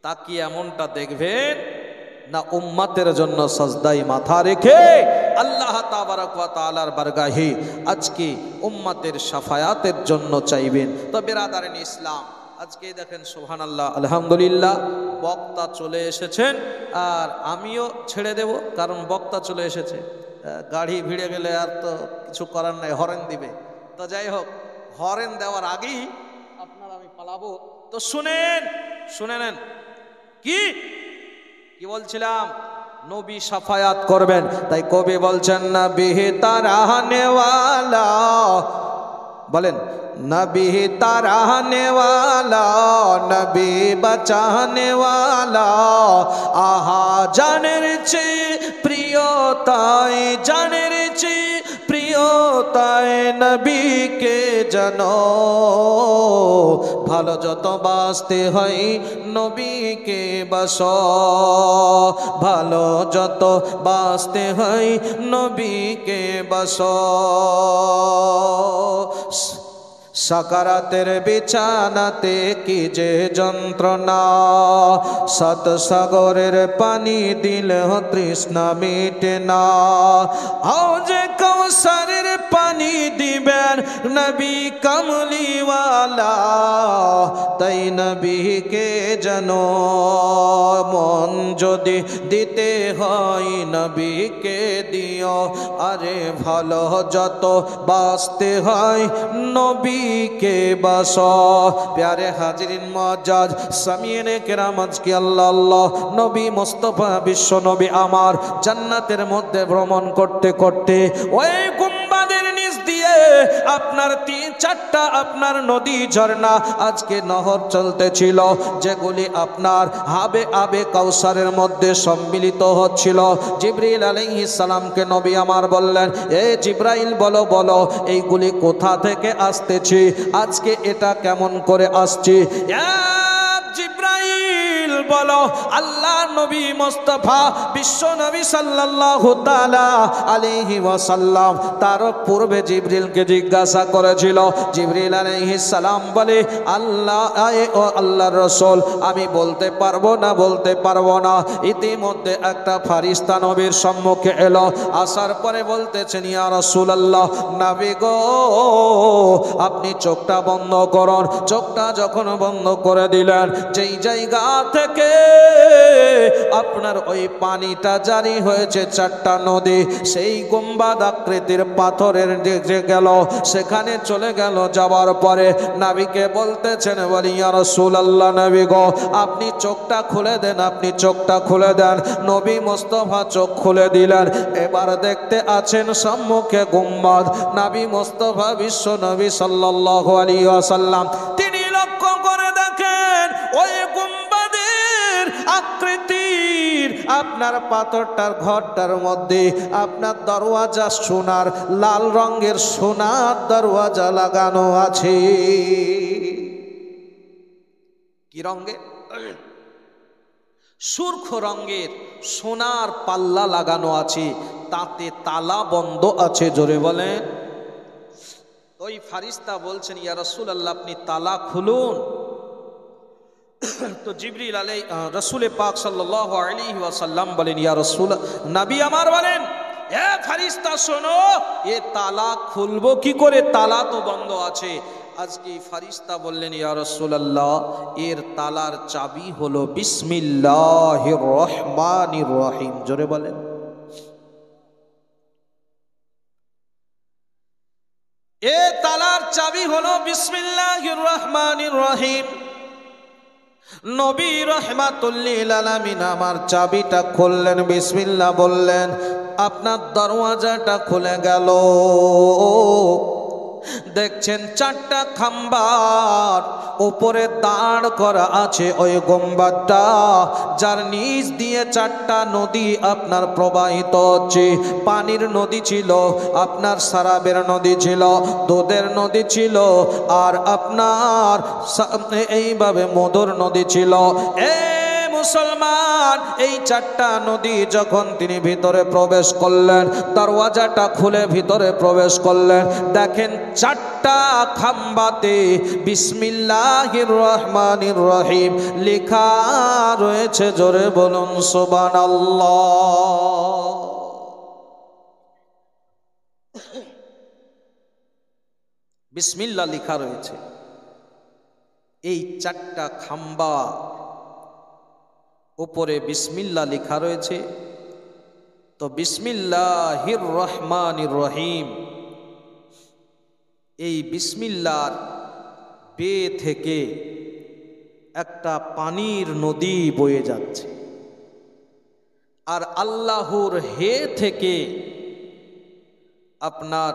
তাকিয়ে এমনটা দেখবেন না উম্মতের জন্য সাজদায় মাথা রেখে আল্লাহ তাবারক ওয়া তাআলার বারগাহে আজকে উম্মতের শাফায়াতের জন্য চাইবেন। তো বিরাদারিন ইসলাম, আজকে দেখেন সুবহানাল্লাহ আলহামদুলিল্লাহ বক্তা চলে এসেছেন, আর আমিও ছেড়ে দেব কারণ বক্তা চলে এসেছে। গাড়ি ভিড়ে গেলে আর তো কিছু করার নাই, হরেন দিবে। তো যাই হোক, হরেন দেওয়ার আগেই আপনার আমি পালাবো। তো শুনে নেন কি বলছিলাম? নবী শাফায়াত করবেন, তাই কবি বলছেন নবী তারাহনে ওয়ালা, বলেন নবী তারাহনে ওয়ালা, নবী বাঁচানে ওয়ালা, আহা জানের চেয়ে প্রিয় তাই, জানের চেয়ে প্রিয় তাই নবীকে জানো, ভালো যত বাঁচতে হয় নবীকে বাসো, ভালো যত বাঁচতে হয় নবীকে বাসো। সাকারাতের বিছানাতে কি যে যন্ত্রণা, সাত সাগরের পানি দিলেও তৃষ্ণা মিটে না। হাউজে কাউসারের পানি দিবেন নবী কামলিওয়ালা, তাই নবীকে জানো মন যদি দিতে হয় নবীকে দিও। আরে ভালো যত বাঁচতে হয় নবীকে বাস। প্যারে হাজরিন মুআজ্জাজ সামিয়েনে কেরাম, আজকে আল্লাহ আল্লাহ নবী মুস্তাফা বিশ্ব নবী আমার জান্নাতের মধ্যে ভ্রমণ করতে করতে ওই গুম্বাদের নিচ দিয়ে আপনার 3-4টা আপনার নদী ঝর্ণা আজকে নহর চলতেছিল, যেগুলি আপনার হাবে আবে কাউসারের মধ্যে সম্মিলিত হচ্ছিল। জিবরিল আলাইহিস সালামকে নবী আমার বললেন, এ জিবরাইল বলো বলো এইগুলি কোথা থেকে আসতেছে, আজকে এটা কেমন করে আসছে? জিবরাইল বলো আল্লাহ নবী মুস্তাফা বিশ্ব নবী সাল্লাল্লাহু তাআলা আলাইহি ওয়াসাল্লাম তার পূর্বে জিবরিলকে জিজ্ঞাসা করেছিল। জিবরিল আলাইহিস সালাম বলে, আল্লাহ ও আল্লাহর রাসূল আমি বলতে পারবো না। ইতিমধ্যে একটা ফারিস্তা নবীর সম্মুখে এলো, আসার পরে বলতেছেন, ইয়া রাসূলুল্লাহ নবী গো আপনি চোখটা বন্ধ করুন। চোখটা যখন বন্ধ করে দিলেন, যেই জায়গা থেকে আপনার ওই পানিটা জারি হয়েছে 4টা নদী, সেই গুম্বাদ আকৃতির পাথরের যে গেল সেখানে চলে গেল। যাওয়ার পরে নবীকে বলতেছেন, বলি ইয়া রাসূলুল্লাহ নবী গো আপনি চোখটা খুলে দেন, আপনি চোখটা খুলে দেন। নবী মুস্তাফা চোখ খুলে দিলেন। এবার দেখতে আছেন সম্মুখে গুম্বাদ, নবী মুস্তাফা বিশ্ব নবী সাল্লাল্লাহু আলাইহি ওয়াসাল্লাম তিনি লক্ষ্য করে দেখেন ওই গুম্বাদের আকৃতির আপনার পাথরটার ঘরটার মধ্যে আপনার দরওয়াজা সোনার, লাল রঙের সোনার দরওয়াজা লাগানো আছে। কি রঙের? সুরখ রঙের সোনার পাল্লা লাগানো আছে, তাতে তালা বন্ধ আছে। জোরে বলেন। ওই ফারিস্তা বলছেন, ইয়া রাসূলুল্লাহ আপনি তালা খুলুন। তো জিবরিল রাসূলে পাক সাল্লাল্লাহু আলাইহি ওয়াসাল্লাম বলেন, ইয়া রাসূল নবী আমার বলেন, এ ফারিস্তা শোনো, এ তালা খুলবো কি করে, তালা তো বন্ধ আছে। আজকে ফারিস্তা বললেন, ইয়া রাসূলুল্লাহ এর তালার চাবি হলো বিসমিল্লাহির রহমানির রহিম। জোরে বলেন। এ তালার চাবি হলো বিসমিল্লাহির রহমানির রহিম। নবী রাহমাতুল লিল আলামিন আমার চাবিটা খুললেন, বিসমিল্লাহ বললেন, আপনার দরওয়াজাটা খুলে গেল। দেখছেন 4টা খাম্বার উপরে দাঁড় করা আছে ওই গুম্বাদটা, যার নিচ দিয়ে 4টা নদী আপনার প্রবাহিত হচ্ছে। পানির নদী ছিল, আপনার সারাবের নদী ছিল, দুধের নদী ছিল, আর আপনার এইভাবে মধুর নদী ছিল। মুসলমান এই 4টা নদী যখন তিনি ভিতরে প্রবেশ করলেন, দরওয়াজাটা খুলে ভিতরে প্রবেশ করলেন, দেখেন 4টা খাম্বাতে বিসমিল্লাহির রহমানির রহিম লেখা রয়েছে। জোরে বলুন সুবহানাল্লাহ। বিসমিল্লাহ লেখা রয়েছে। এই 4টা খাম্বা উপরে বিসমিল্লাহ লেখা রয়েছে। তো বিসমিল্লাহির রহমানির রহিম, এই বিসমিল্লাহর বে থেকে একটা পানির নদী বয়ে যাচ্ছে, আর আল্লাহর হে থেকে আপনার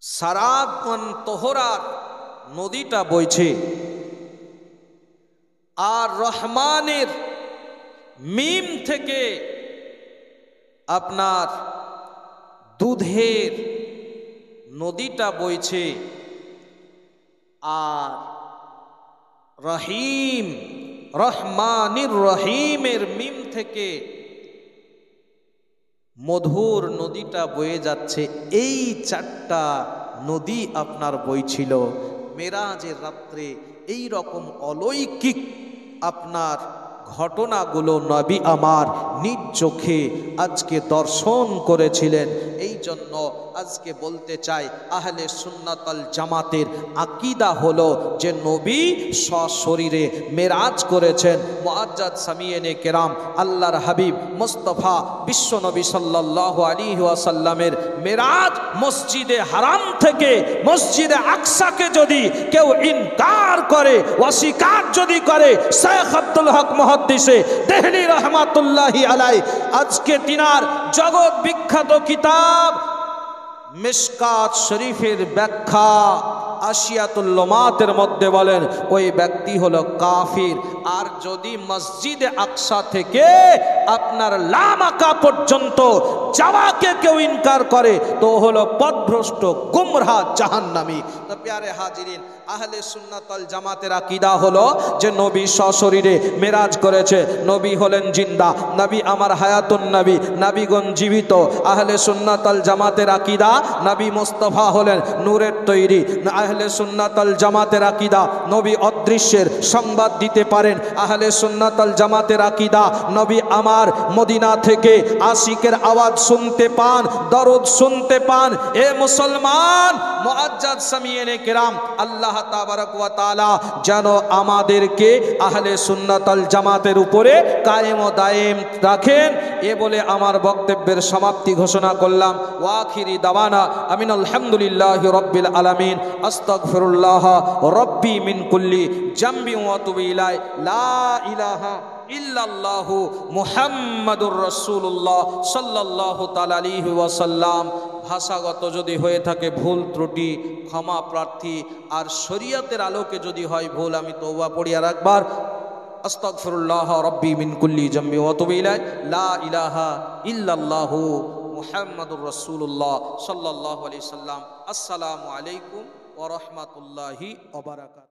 সারাবন তোহরার নদীটা বইছে। আর রহমানের মিম থেকে আপনার দুধের নদীটা বইছে। আর রহিম, রহমানির রহিমের মিম থেকে মধুর নদীটা বয়ে যাচ্ছে, এই 4টা নদী আপনার বইছিল মেরাজের রাত্রে। এই রকম অলৌকিক আপনার ঘটনাগুলো নবী আমার নিজ চোখে আজকে দর্শন করেছিলেন। এই জন্য আজকে বলতে চাই, আহলে সুন্নাত আল জামাতের আকীদা হলো যে নবী সশরীরে মেরাজ করেছেন। মুআজ্জাজ সামিয়েনে কেরাম, আল্লাহর হাবিব মুস্তাফা বিশ্বনবী সাল্লাল্লাহু আলাইহি ওয়াসাল্লামের মেরাজ মসজিদে হারাম থেকে মসজিদে আকসাকে যদি কেউ ইনকার করে, অস্বীকার যদি করে, শেখ আব্দুল হক মুহাদ্দিসে দেহলি রহমাতুল্লাহি আলাইহি আজকে তিনার জগৎ বিখ্যাত কিতাব মিশকাত শরীফের ব্যাখ্যা আশিয়াতুল লুমাতের মধ্যে বলেন ওই ব্যক্তি হলো কাফির। আর যদি মসজিদে আকসা থেকে আপনার লামাকা পর্যন্ত যাওয়াকে কেউ ইনকার করে তো হলো পথভ্রষ্ট, গুমরাহ, জাহান্নামী। তো প্যারে হাজিরিন, আহলে সুন্নাত আল জামাতের আকীদা হলো যে নবী সশরীরে মেরাজ করেছে। নবী হলেন জিন্দা, নবী আমার হায়াতুন নবী, নবীগণ জীবিত। আহলে সুন্নাত আল জামাতের আকীদা নবী মুস্তাফা হলেন নূরের তৈরি। আহলে সুন্নাত আল জামাতের আকীদা নবী অদৃশ্যের সংবাদ দিতে পারেন। আহলে সুন্নাত আল জামাতের আকীদা নবী আমার মদিনা থেকে আশিকের আওয়াজ শুনতে পান, দরুদ শুনতে পান। এ মুসলমান, মুআজ্জাজ সামিয়েনে কেরাম, আল্লাহ তাবারক ওয়া তাআলা যেন আমাদেরকে আহলে সুন্নাত আল জামাতের উপরে কায়েম ও দায়েম রাখেন। এ বলে আমার বক্তব্যের সমাপ্তি ঘোষণা করলাম। ওয়া আখিরি দাওয়ানা আমিন আলহামদুলিল্লাহি রাব্বিল আলামিন আস্তাগফিরুল্লাহ রাব্বি মিন কুল্লি জামবি ওয়া আতুবু ইলাইহি লা ইলাহা ইল্লাল্লাহু মুহাম্মাদুর রাসূলুল্লাহ সাল্লাল্লাহু তাআলা আলাইহি ওয়াসাল্লাম। ভাষাগত যদি হয়ে থাকে ভুল ত্রুটি ক্ষমা প্রার্থী, আর শরীয়তের আলোকে যদি হয় ভুল আমি তওবা পড়ি আর একবার। আস্তাগফিরুল্লাহ রাব্বি মিন কুল্লি জামবি ওয়া আতুবু ইলাইহি লা ইলাহা ইল্লাল্লাহু মুহাম্মাদুর রাসূলুল্লাহ সাল্লাল্লাহু আলাইহি সাল্লাম। আসসালামু আলাইকুম ওয়া রাহমাতুল্লাহি ওয়া বারাকাতুহু।